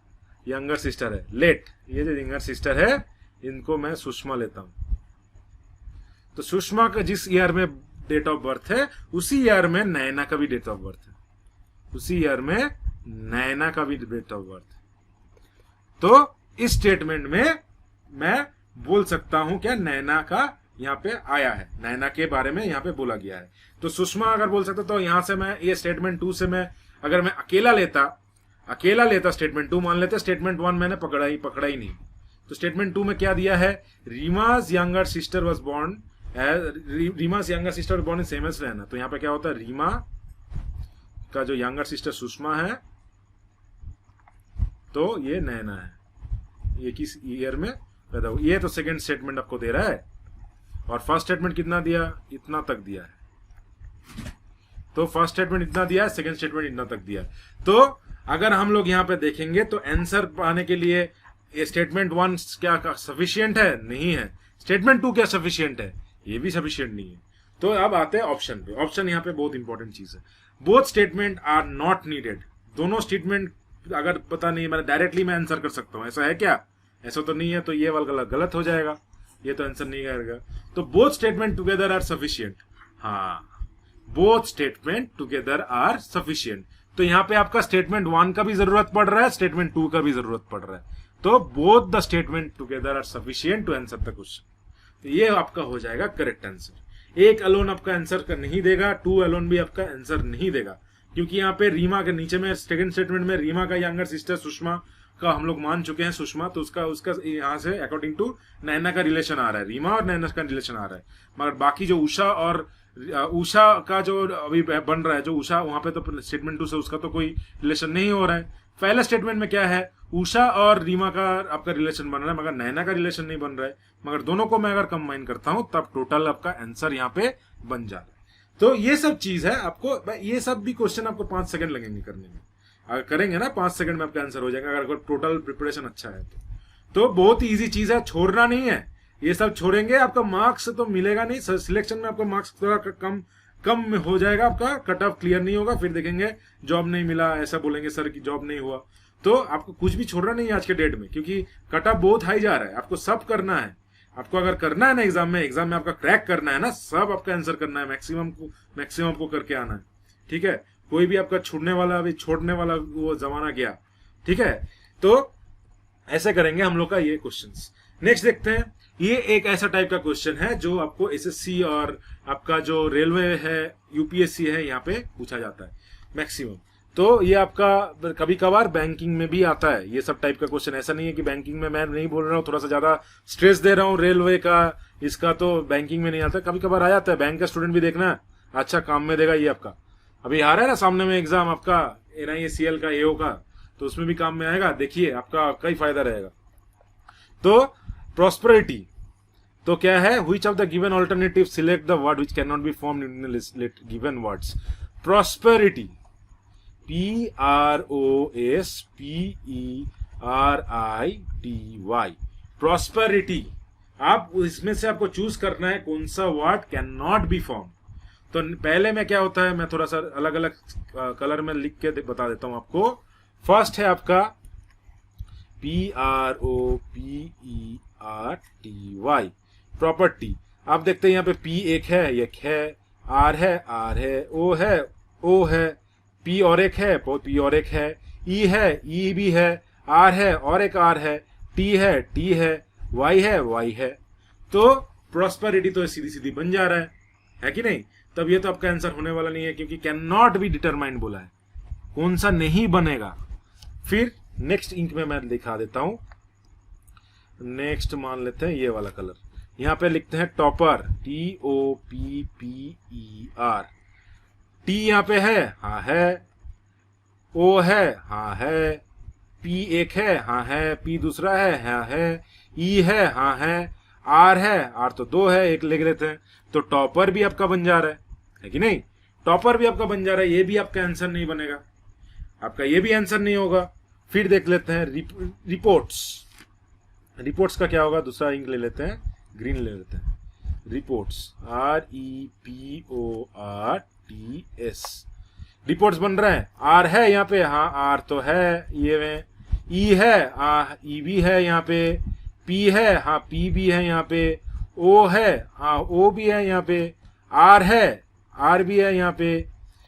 यंगर सिस्टर है, लेट, ये जो यंगर सिस्टर है इनको मैं सुषमा लेता हूं। तो सुषमा का जिस ईयर में डेट ऑफ बर्थ है, उसी ईयर में नैना का भी डेट ऑफ बर्थ है, उसी ईयर में नैना का भी डेट ऑफ बर्थ है। तो इस स्टेटमेंट में मैं बोल सकता हूं क्या, नैना का यहाँ पे आया है, नैना के बारे में यहाँ पे बोला गया है। तो सुषमा अगर बोल सकता, तो यहां से मैं ये स्टेटमेंट 2 से मैं अगर मैं अकेला लेता स्टेटमेंट 2 मान लेते, स्टेटमेंट 1 मैंने पकड़ा ही नहीं। तो स्टेटमेंट 2 में क्या दिया है, रीमा's यंगर सिस्टर वॉज बोर्न, रीमा's younger sister born in same age Naina. तो यहाँ पे क्या होता है, रीमा का जो यंगर सिस्टर सुषमा है, तो ये नैना है, ये किस ईयर में पैदा हुई। ये तो सेकंड स्टेटमेंट आपको दे रहा है, और फर्स्ट स्टेटमेंट कितना दिया, इतना तक दिया है। तो फर्स्ट स्टेटमेंट इतना दिया है, सेकंड स्टेटमेंट इतना तक दिया है। तो अगर हम लोग यहाँ पे देखेंगे तो आंसर पाने के लिए स्टेटमेंट 1 क्या सफिशियंट है? नहीं है। स्टेटमेंट 2 क्या सफिशियंट है? ये भी सफिशियंट नहीं है। तो अब आते हैं ऑप्शन पे। ऑप्शन यहाँ पे बहुत इंपॉर्टेंट चीज है। Both statement are not needed. दोनों स्टेटमेंट अगर पता नहीं, मैं डायरेक्टली मैं आंसर कर सकता हूं, ऐसा है क्या? ऐसा तो नहीं है, तो ये वाला गलत हो जाएगा, ये तो आंसर नहीं करेगा। तो both statement together are sufficient. हाँ, both statement together are sufficient. तो यहाँ पे आपका स्टेटमेंट 1 का भी जरूरत पड़ रहा है, स्टेटमेंट 2 का भी जरूरत पड़ रहा है। तो both the statement together are sufficient to answer the question. तो ये आपका हो जाएगा करेक्ट आंसर। एक अलोन आपका आंसर का नहीं देगा, 2 अलोन भी आपका आंसर नहीं देगा, क्योंकि यहाँ पे रीमा के नीचे में सेकंड स्टेटमेंट में रीमा का यंगर सिस्टर सुषमा का हम लोग मान चुके हैं, सुषमा, तो उसका यहाँ से अकॉर्डिंग टू नैना का रिलेशन आ रहा है, रीमा और नैना का रिलेशन आ रहा है। मगर बाकी जो उषा का जो अभी बन रहा है, जो उषा, वहां पे तो स्टेटमेंट 2 से उसका तो कोई रिलेशन नहीं हो रहा है। पहले स्टेटमेंट में क्या है? उषा और रीमा का आपका रिलेशन बन रहा है, मगर नैना का रिलेशन नहीं बन रहा है। मगर दोनों को मैं अगर कंबाइन करता हूं तब टोटल आपका आंसर यहाँ पे बन जा रहा है। तो ये सब चीज है। आपको ये सब भी क्वेश्चन आपको 5 सेकंड लगेंगे करने में। अगर करेंगे ना 5 सेकंड में आपका आंसर हो जाएगा, अगर टोटल प्रिपरेशन अच्छा है तो बहुत इजी चीज है, छोड़ना नहीं है। ये सब छोड़ेंगे आपका मार्क्स तो मिलेगा नहीं, सिलेक्शन में आपका मार्क्स थोड़ा कम हो जाएगा, आपका कट ऑफ क्लियर नहीं होगा। फिर देखेंगे जॉब नहीं मिला, ऐसा बोलेंगे सर की जॉब नहीं हुआ। तो आपको कुछ भी छोड़ना नहीं है आज के डेट में, क्योंकि कट ऑफ बहुत हाई जा रहा है। आपको सब करना है। आपको अगर करना है ना एग्जाम में आपका क्रैक करना है ना, सब आपका आंसर करना है, मैक्सिमम को करके आना है। ठीक है, कोई भी आपका छोड़ने वाला वो जमाना गया। ठीक है, तो ऐसे करेंगे हम लोग का ये क्वेश्चंस। नेक्स्ट देखते हैं। ये एक ऐसा टाइप का क्वेश्चन है जो आपको एसएससी और आपका जो रेलवे है, यूपीएससी है, यहाँ पे पूछा जाता है मैक्सिमम। तो ये आपका कभी कभार बैंकिंग में भी आता है ये सब टाइप का क्वेश्चन। ऐसा नहीं है कि बैंकिंग में मैं नहीं बोल रहा हूँ, थोड़ा सा ज्यादा स्ट्रेस दे रहा हूँ रेलवे का, इसका तो बैंकिंग में नहीं आता, कभी कभार आ जाता है। बैंक का स्टूडेंट भी देखना, अच्छा काम में देगा ये आपका। अभी आ रहा है ना सामने में एग्जाम आपका NIACL का, AO का, तो उसमें भी काम में आएगा। देखिए आपका ही फायदा रहेगा। तो प्रॉस्पेरिटी तो क्या है? Which of the given alternative select the word which can not be formed in the given words. Prosperity, PROSPERITY, prosperity. आप इसमें से आपको चूज करना है कौन सा word can not be form. तो पहले में क्या होता है, मैं थोड़ा सा अलग अलग कलर में लिख के बता देता हूं आपको। फर्स्ट है आपका PROPERTY, प्रॉपर्टी। आप देखते हैं यहाँ पे P एक है, R है, O है, P और एक है, E है, E भी है, R है और एक R है, T है, Y है। तो प्रॉस्पेरिटी तो सीधी सीधी बन जा रहा है कि नहीं? तब ये तो आपका आंसर होने वाला नहीं है, क्योंकि कैन नॉट बी डिटरमाइंड बोला है, कौन सा नहीं बनेगा। फिर नेक्स्ट इंक में मैं दिखा देता हूं। नेक्स्ट मान लेते हैं ये वाला कलर, यहां पे लिखते हैं टॉपर, TOPPER। T यहां पे है, हाँ है। O है, हाँ है। P एक है, हाँ है। P दूसरा है, हाँ है। E है, हाँ है। R है, R तो 2 है, एक लिख लेते हैं। तो टॉपर भी आपका बन जा रहा है कि नहीं? टॉपर भी आपका बन जा रहा है। ये भी आपका आंसर नहीं बनेगा, आपका ये भी आंसर नहीं होगा। फिर देख लेते हैं रिपोर्ट्स का क्या होगा? दूसरा इंक ले लेते हैं, ग्रीन ले लेते हैं। रिपोर्ट्स, REPORTS, रिपोर्ट्स बन रहे हैं। R है यहाँ पे, हाँ R तो है ये में। E है, E भी है यहाँ पे। P है, हाँ P भी है यहाँ पे। O है, हाँ O भी है यहाँ पे। R है, R भी है यहाँ पे।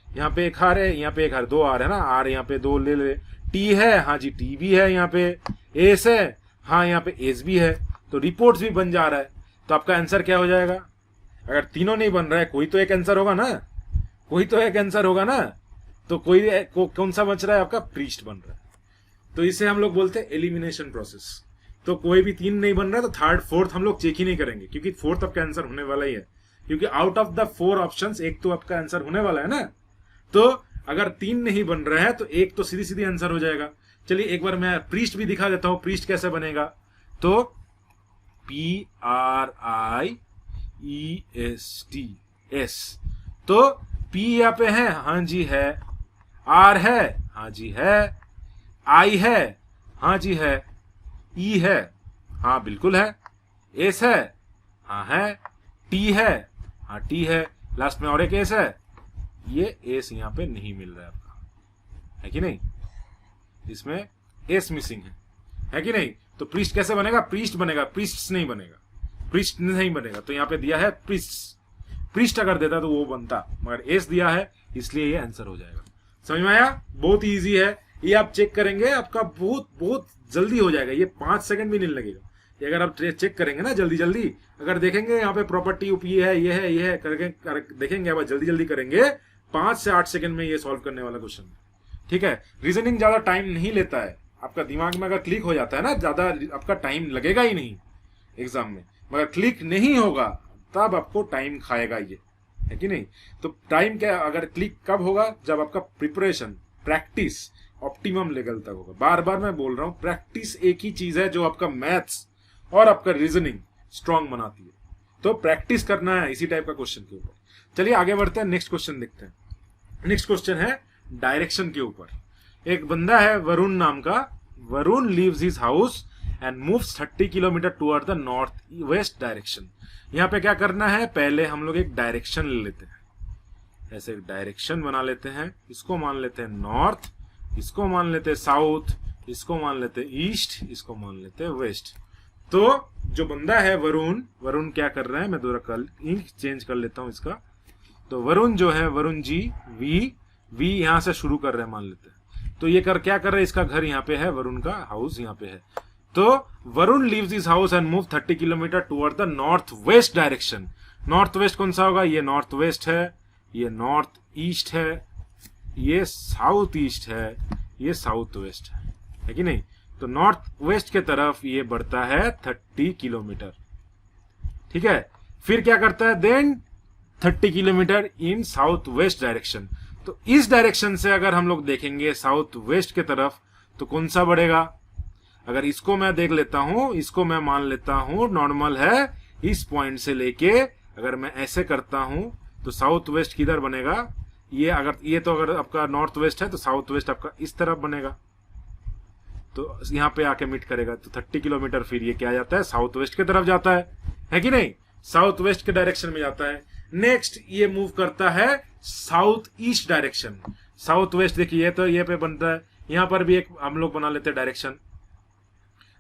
यहाँ पे एक R है, यहाँ पे एक R, 2 R है ना, R यहाँ पे 2 ले। T है, हाँ जी T भी है यहाँ पे। S है, हाँ यहाँ पे S भी है। तो रिपोर्ट्स भी बन जा रहा है। तो आपका आंसर क्या हो जाएगा? अगर तीनों नहीं बन रहा है, कोई तो एक आंसर होगा ना, तो कौन सा बच रहा है आपका? प्रीस्ट बन रहा है। तो इसे हम लोग बोलते हैं एलिमिनेशन प्रोसेस। तो कोई भी 3 नहीं बन रहा है तो थर्ड फोर्थ हम लोग चेक ही नहीं करेंगे, क्योंकि फोर्थ आपका आंसर होने वाला ही है, क्योंकि आउट ऑफ द 4 ऑप्शंस एक तो आपका आंसर होने वाला है ना। तो अगर 3 नहीं बन रहा है तो एक तो सीधी सीधी आंसर हो जाएगा। चलिए एक बार मैं प्रीस्ट भी दिखा देता हूं, प्रीस्ट कैसे बनेगा। तो PRIEST, तो P यहाँ पे है, हाँ जी है। R है, हाँ जी है। I है, हाँ जी है। E है, हाँ बिल्कुल है। S है, हाँ है। T है, हाँ T है। लास्ट में और एक S है, ये S यहाँ पे नहीं मिल रहा है आपका, है कि नहीं? इसमें S मिसिंग है कि नहीं? तो प्रीस्ट कैसे बनेगा? प्रीस्ट बनेगा, प्रीस्ट्स नहीं बनेगा, प्रीस्ट नहीं बनेगा। तो यहाँ पे दिया है प्रीस्ट, प्रीस्ट अगर देता तो वो बनता, मगर एस दिया है इसलिए ये आंसर हो जाएगा। समझ में आया? बहुत इजी है ये, आप चेक करेंगे आपका बहुत बहुत जल्दी हो जाएगा, ये 5 सेकंड भी नहीं लगेगा। ये अगर आप चेक करेंगे ना जल्दी जल्दी, अगर देखेंगे यहाँ पे प्रॉपर्टी ये है ये है ये है करके देखेंगे, अब जल्दी जल्दी करेंगे 5 से 8 सेकंड में ये सॉल्व करने वाला क्वेश्चन। ठीक है, रीजनिंग ज्यादा टाइम नहीं लेता है, आपका दिमाग में अगर क्लिक हो जाता है ना, ज्यादा आपका टाइम लगेगा ही नहीं एग्जाम में, मगर क्लिक नहीं होगा तब आपको टाइम खाएगा ये, है कि नहीं? तो टाइम क्या, अगर क्लिक कब होगा? जब आपका प्रिपरेशन, प्रैक्टिस ऑप्टिमम लेवल तक होगा। बार बार मैं बोल रहा हूं, प्रैक्टिस एक ही चीज है जो आपका मैथ्स और आपका रीजनिंग स्ट्रांग बनाती है। तो प्रैक्टिस करना है इसी टाइप का क्वेश्चन के ऊपर। चलिए आगे बढ़ते हैं, नेक्स्ट क्वेश्चन देखते हैं। नेक्स्ट क्वेश्चन है डायरेक्शन के ऊपर। एक बंदा है वरुण नाम का, Varun leaves his house and moves 30 kilometre toward the north west direction. यहाँ पे क्या करना है, पहले हम लोग एक डायरेक्शन ले लेते हैं, ऐसे एक डायरेक्शन बना लेते हैं। इसको मान लेते हैं नॉर्थ, इसको मान लेते हैं साउथ, इसको मान लेते हैं ईस्ट, इसको मान लेते हैं वेस्ट। तो जो बंदा है वरुण, वरुण क्या कर रहा है, मैं थोड़ा इंक चेंज कर लेता हूं इसका। तो वरुण जो है, वरुण जी वी यहां से शुरू कर रहे हैं मान लेते हैं। तो ये क्या कर रहे हैं, इसका घर यहाँ पे है, वरुण का हाउस यहाँ पे है। तो Varun leaves his house and move 30 kilometre toward the north west direction. North west कौन सा होगा? ये नॉर्थ वेस्ट है, ये नॉर्थ ईस्ट है, ये साउथ ईस्ट है, ये साउथ वेस्ट है कि नहीं? तो नॉर्थ वेस्ट के तरफ ये बढ़ता है 30 किलोमीटर। ठीक है, फिर क्या करता है, then 30 kilometre in south west direction. तो इस डायरेक्शन से अगर हम लोग देखेंगे साउथ वेस्ट के तरफ, तो कौन सा बढ़ेगा? अगर इसको मैं देख लेता हूं, इसको मैं मान लेता हूं नॉर्मल है, इस पॉइंट से लेके अगर मैं ऐसे करता हूं तो साउथ वेस्ट किधर बनेगा? ये अगर ये तो अगर आपका नॉर्थ वेस्ट है तो साउथ वेस्ट आपका इस तरफ बनेगा, तो यहाँ पे आके मीट करेगा। तो 30 किलोमीटर फिर ये क्या जाता है, साउथ वेस्ट की तरफ जाता है कि नहीं? साउथ वेस्ट के डायरेक्शन में जाता है। नेक्स्ट ये मूव करता है south east direction. South west देखिए, तो ये पे बनता है, यहाँ पर भी एक हम लोग बना लेते हैं डायरेक्शन।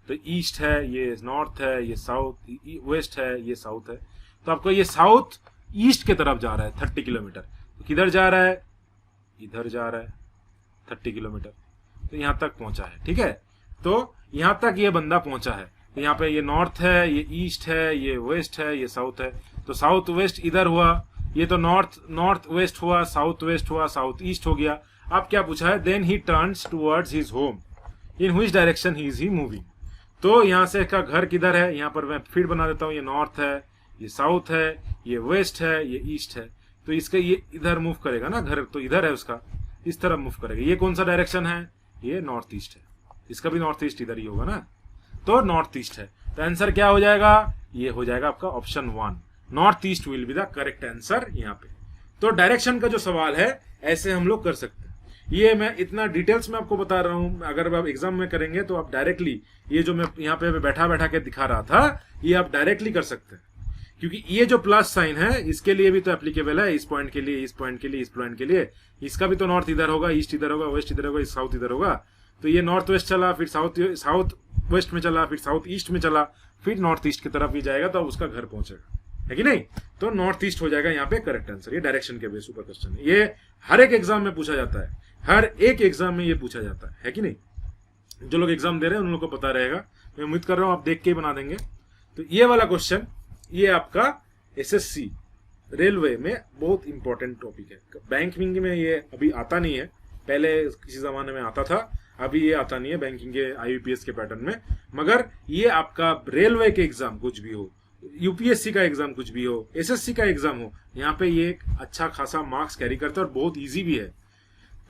तो ईस्ट है, ये नॉर्थ है, ये साउथ वेस्ट है, ये साउथ है। तो आपको ये साउथ ईस्ट के तरफ जा रहा है 30 किलोमीटर। तो किधर जा रहा है? इधर जा रहा है 30 किलोमीटर। तो यहां तक पहुंचा है। ठीक है, तो यहां तक ये बंदा पहुंचा है। तो यहाँ पे ये नॉर्थ है, ये ईस्ट है, ये वेस्ट है, ये साउथ है। तो साउथ वेस्ट इधर हुआ, ये तो नॉर्थ वेस्ट हुआ, साउथ वेस्ट हुआ, साउथ ईस्ट हो गया। अब क्या पूछा है, then he turns towards his home in which direction he is he moving. तो यहाँ से इसका घर किधर है, यहाँ पर मैं फिर बना देता हूँ, ये नॉर्थ है, ये साउथ है, ये वेस्ट है, ये ईस्ट है। तो इसका ये इधर मूव करेगा ना, घर तो इधर है उसका, इस तरफ मूव करेगा। ये कौन सा डायरेक्शन है? ये नॉर्थ ईस्ट है, इसका भी नॉर्थ ईस्ट इधर ही होगा ना, तो नॉर्थ ईस्ट है। तो आंसर क्या हो जाएगा? ये हो जाएगा आपका option 1, north east will be the correct answer यहाँ पे। तो डायरेक्शन का जो सवाल है ऐसे हम लोग कर सकते हैं। ये मैं इतना डिटेल्स में आपको बता रहा हूं, अगर आप एग्जाम में करेंगे तो आप डायरेक्टली ये जो मैं यहाँ पे बैठा बैठा के दिखा रहा था, ये आप डायरेक्टली कर सकते हैं। क्योंकि ये जो प्लस साइन है इसके लिए भी तो एप्लीकेबल है, इस पॉइंट के लिए, इस पॉइंट के लिए, इस पॉइंट के लिए। इसका भी तो नॉर्थ इधर होगा, ईस्ट इधर होगा, वेस्ट इधर होगा, साउथ इधर होगा। तो ये नॉर्थ वेस्ट चला, फिर साउथ वेस्ट में चला, फिर साउथ ईस्ट में चला, फिर नॉर्थ ईस्ट की तरफ भी जाएगा तो उसका घर पहुंचेगा, है कि नहीं? तो नॉर्थ ईस्ट हो जाएगा यहाँ पे करेक्ट आंसर। ये डायरेक्शन के बेस ऊपर क्वेश्चन है, ये हर एक एग्जाम में पूछा जाता है, हर एक एग्जाम में ये पूछा जाता है कि नहीं? जो लोग एग्जाम दे रहे हैं उन लोगों को पता रहेगा, मैं उम्मीद कर रहा हूं आप देख के ही बना देंगे। तो ये वाला क्वेश्चन, ये आपका एसएससी रेलवे में बहुत इंपॉर्टेंट टॉपिक है। बैंकिंग में ये अभी आता नहीं है, पहले किसी जमाने में आता था, अभी ये आता नहीं है बैंकिंग के आईयूपीएस के पैटर्न में। मगर ये आपका रेलवे के एग्जाम कुछ भी हो, यूपीएससी का एग्जाम कुछ भी हो, एसएससी का एग्जाम हो, यहाँ पे ये एक अच्छा खासा मार्क्स कैरी करता है और बहुत ईजी भी है।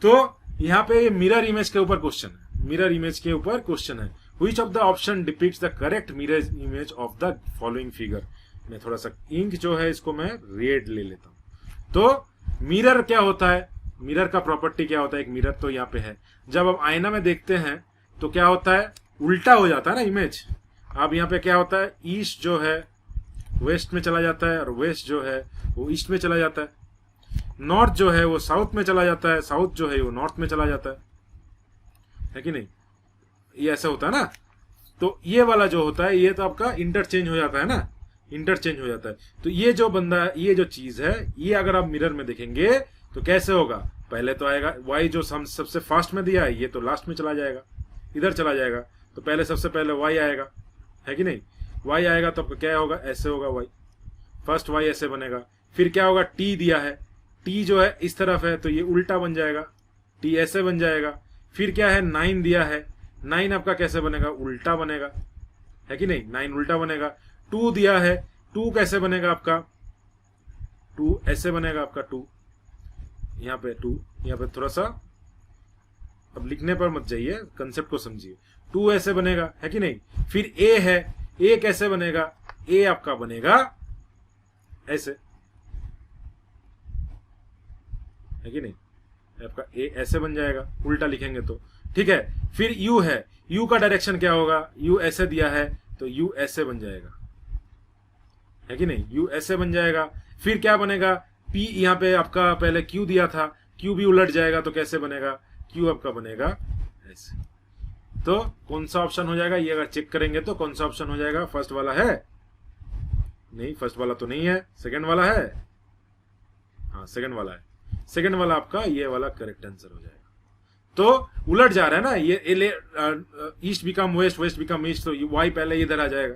तो यहाँ पे मिरर इमेज के ऊपर क्वेश्चन है, मिरर इमेज के ऊपर क्वेश्चन है, which of the option depicts the correct mirror image of the following figure. मैं थोड़ा सा इंक जो है इसको मैं रेड ले लेता हूं। तो मिरर क्या होता है, मिरर का प्रॉपर्टी क्या होता है, एक मिरर तो यहाँ पे है, जब हम आईना में देखते हैं तो क्या होता है, उल्टा हो जाता है ना इमेज। अब यहाँ पे क्या होता है, ईस्ट जो है वेस्ट में चला जाता है और वेस्ट जो है वो ईस्ट में चला जाता है, नॉर्थ जो है वो साउथ में चला जाता है, साउथ जो है वो नॉर्थ में चला जाता है कि नहीं, ये ऐसा होता है ना। तो ये वाला जो होता है ये तो आपका इंटरचेंज हो जाता है ना, इंटरचेंज हो जाता है। तो ये जो बंदा, ये जो चीज है, ये अगर आप मिरर में देखेंगे तो कैसे होगा, पहले तो आएगा y जो सबसे फास्ट में दिया है ये तो लास्ट में चला जाएगा, इधर चला जाएगा, तो पहले सबसे पहले y आएगा, है कि नहीं, y आएगा तो क्या होगा, ऐसे होगा y, फर्स्ट y ऐसे बनेगा, फिर क्या होगा, t दिया है, t जो है इस तरफ है तो ये उल्टा बन जाएगा, t ऐसे बन जाएगा, फिर क्या है 9 दिया है, 9 आपका कैसे बनेगा, उल्टा बनेगा, है कि नहीं, 9 उल्टा बनेगा, 2 दिया है, 2 कैसे बनेगा आपका, 2 ऐसे बनेगा आपका, 2 यहाँ पे, 2 यहाँ पे थोड़ा सा, अब लिखने पर मत जाइए, कंसेप्ट को समझिए, 2 ऐसे बनेगा, है कि नहीं, फिर a है, a कैसे बनेगा, a आपका बनेगा ऐसे, है कि नहीं, आपका a ऐसे बन जाएगा, उल्टा लिखेंगे तो, ठीक है। फिर u है, u का डायरेक्शन क्या होगा, u ऐसे दिया है तो u ऐसे बन जाएगा, है कि नहीं, u ऐसे बन जाएगा। फिर क्या बनेगा, p यहाँ पे आपका पहले q दिया था, q भी उलट जाएगा तो कैसे बनेगा, q आपका बनेगा ऐसे। तो कौन सा ऑप्शन हो जाएगा, ये अगर चेक करेंगे तो कौन सा ऑप्शन हो जाएगा, फर्स्ट वाला है, नहीं फर्स्ट वाला तो नहीं है, सेकंड वाला है, हाँ सेकंड वाला है, सेकंड वाला आपका ये वाला करेक्ट आंसर हो जाएगा। तो उलट जा रहा है ना ये, east become west, west become east, तो वाई पहले इधर आ जाएगा,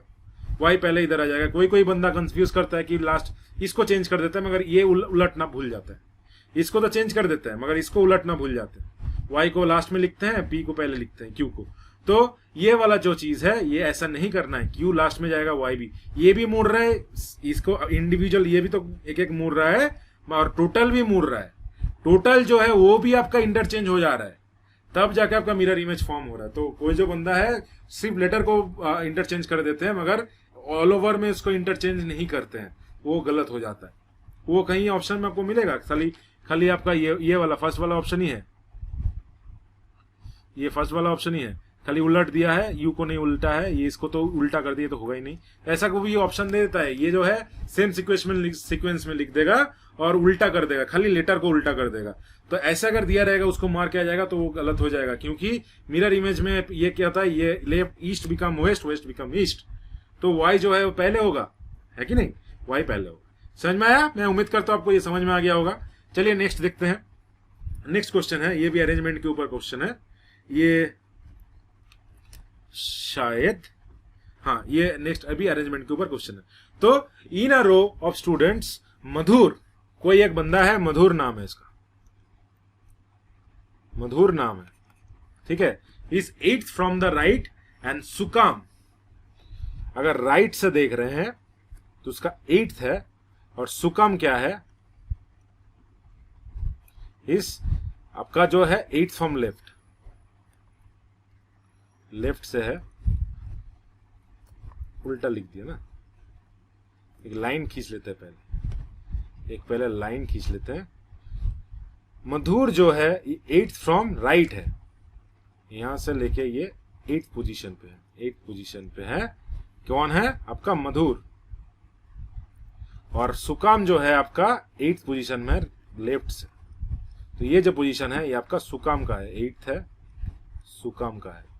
वाई पहले इधर आ जाएगा। कोई कोई बंदा कंफ्यूज करता है कि लास्ट इसको चेंज कर देता है मगर ये उलटना भूल जाता है, इसको तो चेंज कर देता है मगर इसको उलटना भूल जाते हैं, वाई को लास्ट में लिखते हैं, पी को पहले लिखते हैं, क्यू को। तो ये वाला जो चीज है ये ऐसा नहीं करना है, क्यू लास्ट में जाएगा, वाई भी, ये भी मुड़ रहा है, इसको इंडिविजुअल ये भी तो एक एक मुड़ रहा है और टोटल भी मुड़ रहा है, टोटल जो है वो भी आपका इंटरचेंज हो जा रहा है, तब जाके आपका मिरर इमेज फॉर्म हो रहा है। तो कोई जो बंदा है सिर्फ लेटर को इंटरचेंज कर देते हैं मगर ऑल ओवर में उसको इंटरचेंज नहीं करते हैं, वो गलत हो जाता है। वो कहीं ऑप्शन में आपको मिलेगा, खाली आपका ये वाला फर्स्ट वाला ऑप्शन ही है, ये फर्स्ट वाला ऑप्शन ही है, खाली उलट दिया है, यू को नहीं उल्टा है, ये इसको तो उल्टा कर दिया तो होगा ही नहीं, ऐसा को भी ऑप्शन दे देता है। ये जो है सेम सीक्वेंस में लिख देगा और उल्टा कर देगा, खाली लेटर को उल्टा कर देगा। तो ऐसा अगर दिया रहेगा उसको मार किया जाएगा तो वो गलत हो जाएगा, क्योंकि मिरर इमेज में ये क्या होता है, ये left east become west, west become east, तो वाई जो है वो पहले होगा, है कि नहीं, वाई पहले होगा। समझ में आया, मैं उम्मीद करता हूं आपको ये समझ में आ गया होगा। चलिए नेक्स्ट देखते हैं। नेक्स्ट क्वेश्चन है, ये भी अरेंजमेंट के ऊपर क्वेश्चन है, ये शायद, हाँ ये नेक्स्ट अभी अरेंजमेंट के ऊपर क्वेश्चन है। तो इन अ रो ऑफ स्टूडेंट्स मधुर, कोई एक बंदा है, मधुर नाम है इसका, मधुर नाम है, ठीक है, is 8th from the right end Sukam, अगर राइट से देख रहे हैं तो उसका 8th है और सुकाम क्या है, इस आपका जो है 8th फ्रॉम लेफ्ट, लेफ्ट से है, उल्टा लिख दिया ना, एक लाइन खींच लेते हैं पहले, एक पहले लाइन खींच लेते हैं। मधुर जो है 8th फ्रॉम राइट है, यहां से लेके ये 8th पोजीशन पे है, 8th पोजीशन पे है, कौन है आपका मधुर, और सुकाम जो है आपका 8th पोजीशन में लेफ्ट से, तो ये जो पोजीशन है ये आपका सुकाम का है, 8th है, सुकाम का है।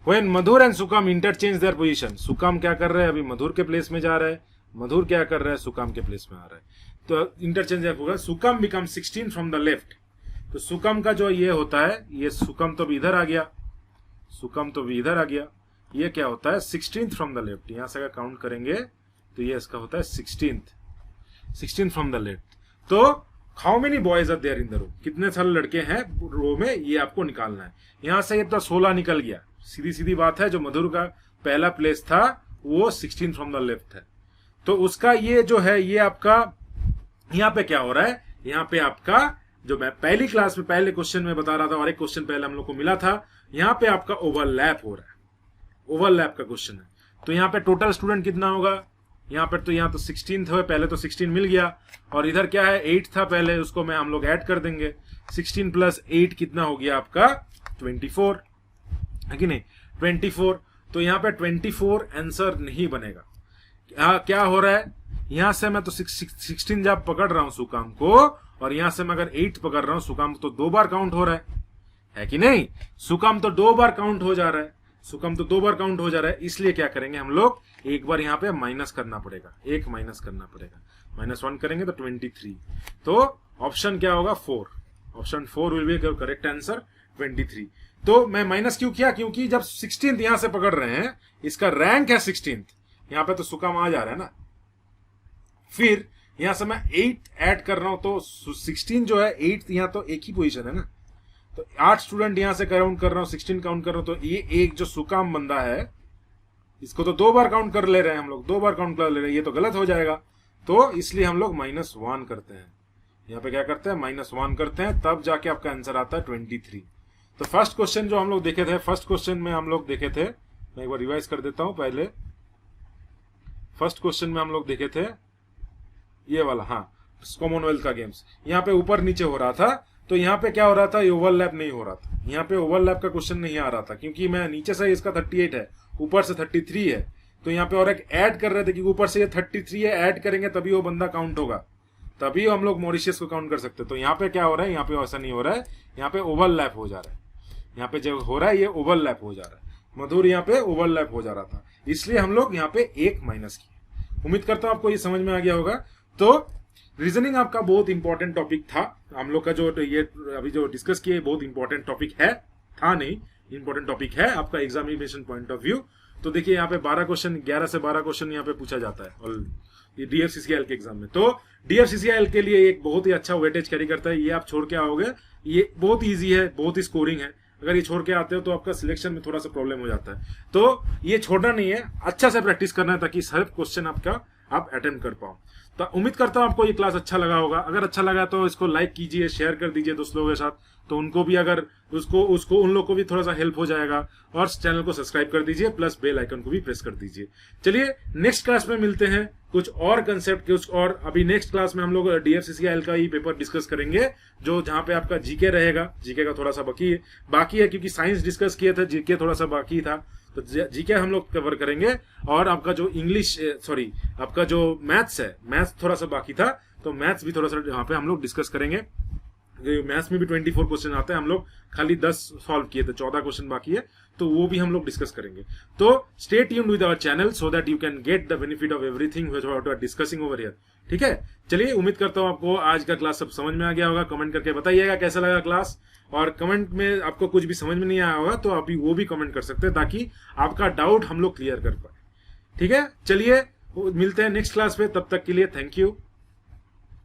When Madhur and Sukam interchange their position, Sukam क्या कर रहे हैं, अभी मधुर के प्लेस में जा रहा है, मधुर क्या कर रहा है, सुकाम के प्लेस में आ रहा है, तो इंटरचेंज होगा, Sukam become 16 from the left, तो सुकाम का जो ये होता है, ये सुकाम तो भी इधर आ गया, सुकाम तो भी इधर आ गया, ये क्या होता है 16th फ्रॉम द लेफ्ट, यहां से अगर काउंट करेंगे तो ये इसका होता है 16th फ्रॉम द लेफ्ट। तो how many boys are there in the row, कितने सारे लड़के हैं रो में, ये आपको निकालना है। यहां से ये तो 16 निकल गया, सीधी सीधी बात है, जो मधुर का पहला प्लेस था वो 16 फ्रॉम द लेफ्ट है, तो उसका ये जो है ये आपका यहाँ पे क्या हो रहा है, यहाँ पे आपका जो मैं पहली क्लास में पहले क्वेश्चन में बता रहा था और एक क्वेश्चन पहले हम लोग को मिला था, यहाँ पे आपका ओवरलैप हो रहा है, ओवरलैप का क्वेश्चन है। तो यहाँ पे टोटल स्टूडेंट कितना होगा, यहाँ पर तो यहाँ तो 16 है, पहले तो 16 मिल गया, और इधर क्या है 8 था पहले, उसको मैं हम लोग ऐड कर देंगे। 16 प्लस 8 कितना हो गया आपका 24, है कि नहीं 24। तो यहाँ पे 24 आंसर नहीं बनेगा। क्या हो रहा है, यहां से मैं तो 16 जब पकड़ रहा हूं सुकाम को, और यहां से मैं अगर 8 पकड़ रहा हूं, सुकाम तो 2 बार काउंट हो रहा है कि नहीं, सुकाम तो 2 बार काउंट हो जा रहा है, सुकाम तो 2 बार काउंट हो जा रहा है। इसलिए क्या करेंगे हम लोग, एक बार यहाँ पे माइनस करना पड़ेगा, एक माइनस करना पड़ेगा, -1 करेंगे तो 23। तो ऑप्शन क्या होगा 4, option 4 will be correct answer 23। तो मैं माइनस क्यों किया, क्योंकि जब 16th यहां से पकड़ रहे हैं, इसका रैंक है 16th, यहां पे तो सुकाम आ जा रहा है ना, फिर यहां से मैं 8 ऐड कर रहा हूं, तो 16 जो है 8 यहां तो एक ही पोजीशन है ना, तो 8 स्टूडेंट यहां से काउंट कर रहा हूं, 16 काउंट कर रहा हूं, तो ये एक जो सुकाम बंदा है इसको तो 2 बार काउंट कर ले रहे हैं हम लोग, 2 बार काउंट कर ले रहे हैं, ये तो गलत हो जाएगा। तो इसलिए हम लोग -1 करते हैं, यहाँ पे क्या करते हैं -1 करते हैं, तब जाके आपका आंसर आता है 23। तो फर्स्ट क्वेश्चन जो हम लोग देखे थे, फर्स्ट क्वेश्चन में हम लोग देखे थे, मैं एक बार रिवाइज कर देता हूं पहले। फर्स्ट क्वेश्चन में हम लोग देखे थे ये वाला, हाँ कॉमनवेल्थ का गेम्स, यहाँ पे ऊपर नीचे हो रहा था, तो यहाँ पे क्या हो रहा था, ये ओवरलैप नहीं हो रहा था, यहाँ पे ओवरलैप का क्वेश्चन नहीं आ रहा था, क्योंकि मैं नीचे से इसका 38 है, ऊपर से 33 है, तो यहाँ पे और एक ऐड कर रहे थे कि ऊपर से ये 33 है, ऐड करेंगे तभी वो बंदा काउंट होगा, तभी हम लोग मॉरिशियस को काउंट कर सकते। तो यहाँ पे क्या हो रहा है, यहाँ पे ऐसा नहीं हो रहा है, यहाँ पे ओवरलैप हो जा रहा है, यहाँ पे जो हो रहा है ये ओवरलैप हो जा रहा है, मधुर यहाँ पे ओवरलैप हो जा रहा था, इसलिए हम लोग यहाँ पे 1 माइनस किए। उम्मीद करता हूं आपको ये समझ में आ गया होगा। तो रीजनिंग आपका बहुत इंपॉर्टेंट टॉपिक था, हम लोग का जो ये अभी जो डिस्कस किए बहुत इंपॉर्टेंट टॉपिक है, था नहीं, इंपॉर्टेंट टॉपिक है आपका एग्जामिनेशन पॉइंट ऑफ व्यू। तो देखिए यहाँ पे 12 क्वेश्चन, 11 से 12 क्वेश्चन यहाँ पे पूछा जाता है, और ये DFCCIL के एग्जाम में, तो DFCCIL के लिए एक बहुत ही अच्छा वेटेज कैरी करता है। ये आप छोड़ के आओगे, ये बहुत ईजी है, बहुत ही स्कोरिंग है, अगर ये छोड़ के आते हो तो आपका सिलेक्शन में थोड़ा सा प्रॉब्लम हो जाता है। तो ये छोड़ना नहीं है, अच्छा से प्रैक्टिस करना है, ताकि हर क्वेश्चन आपका आप अटेम्प्ट कर पाओ। तो उम्मीद करता हूं आपको ये क्लास अच्छा लगा होगा। अगर अच्छा लगा तो इसको लाइक कीजिए, शेयर कर दीजिए दोस्त लोगों के साथ, तो उनको भी अगर उसको उन लोग को भी थोड़ा सा हेल्प हो जाएगा। और चैनल को सब्सक्राइब कर दीजिए, प्लस बेल आइकन को भी प्रेस कर दीजिए। चलिए नेक्स्ट क्लास में मिलते हैं, कुछ और कंसेप्ट, कुछ और। अभी नेक्स्ट क्लास में हम लोग DFCCIL का ही पेपर डिस्कस करेंगे, जो जहां पे आपका जीके रहेगा। जीके का थोड़ा सा बाकी है क्योंकि साइंस डिस्कस किया था, जीके थोड़ा सा बाकी था, तो जीके हम लोग कवर करेंगे। और आपका जो आपका जो मैथ्स है, मैथ्स थोड़ा सा बाकी था, तो मैथ्स भी थोड़ा सा यहाँ पे हम लोग डिस्कस करेंगे। मैथ्स में भी 24 क्वेश्चन आते हैं, हम लोग खाली 10 सॉल्व किए थे, 14 क्वेश्चन बाकी है, तो वो भी हम लोग डिस्कस करेंगे। तो stay tuned with our channel so that you can get the benefit of everything which we are discussing over here. ठीक है, चलिए उम्मीद करता हूं आपको आज का क्लास सब समझ में आ गया होगा। कमेंट करके बताइएगा कैसा लगा क्लास, और कमेंट में आपको कुछ भी समझ में नहीं आया होगा तो आप वो भी कमेंट कर सकते हैं, ताकि आपका डाउट हम लोग क्लियर कर पाए। ठीक है, चलिए मिलते हैं नेक्स्ट क्लास पे, तब तक के लिए थैंक यू।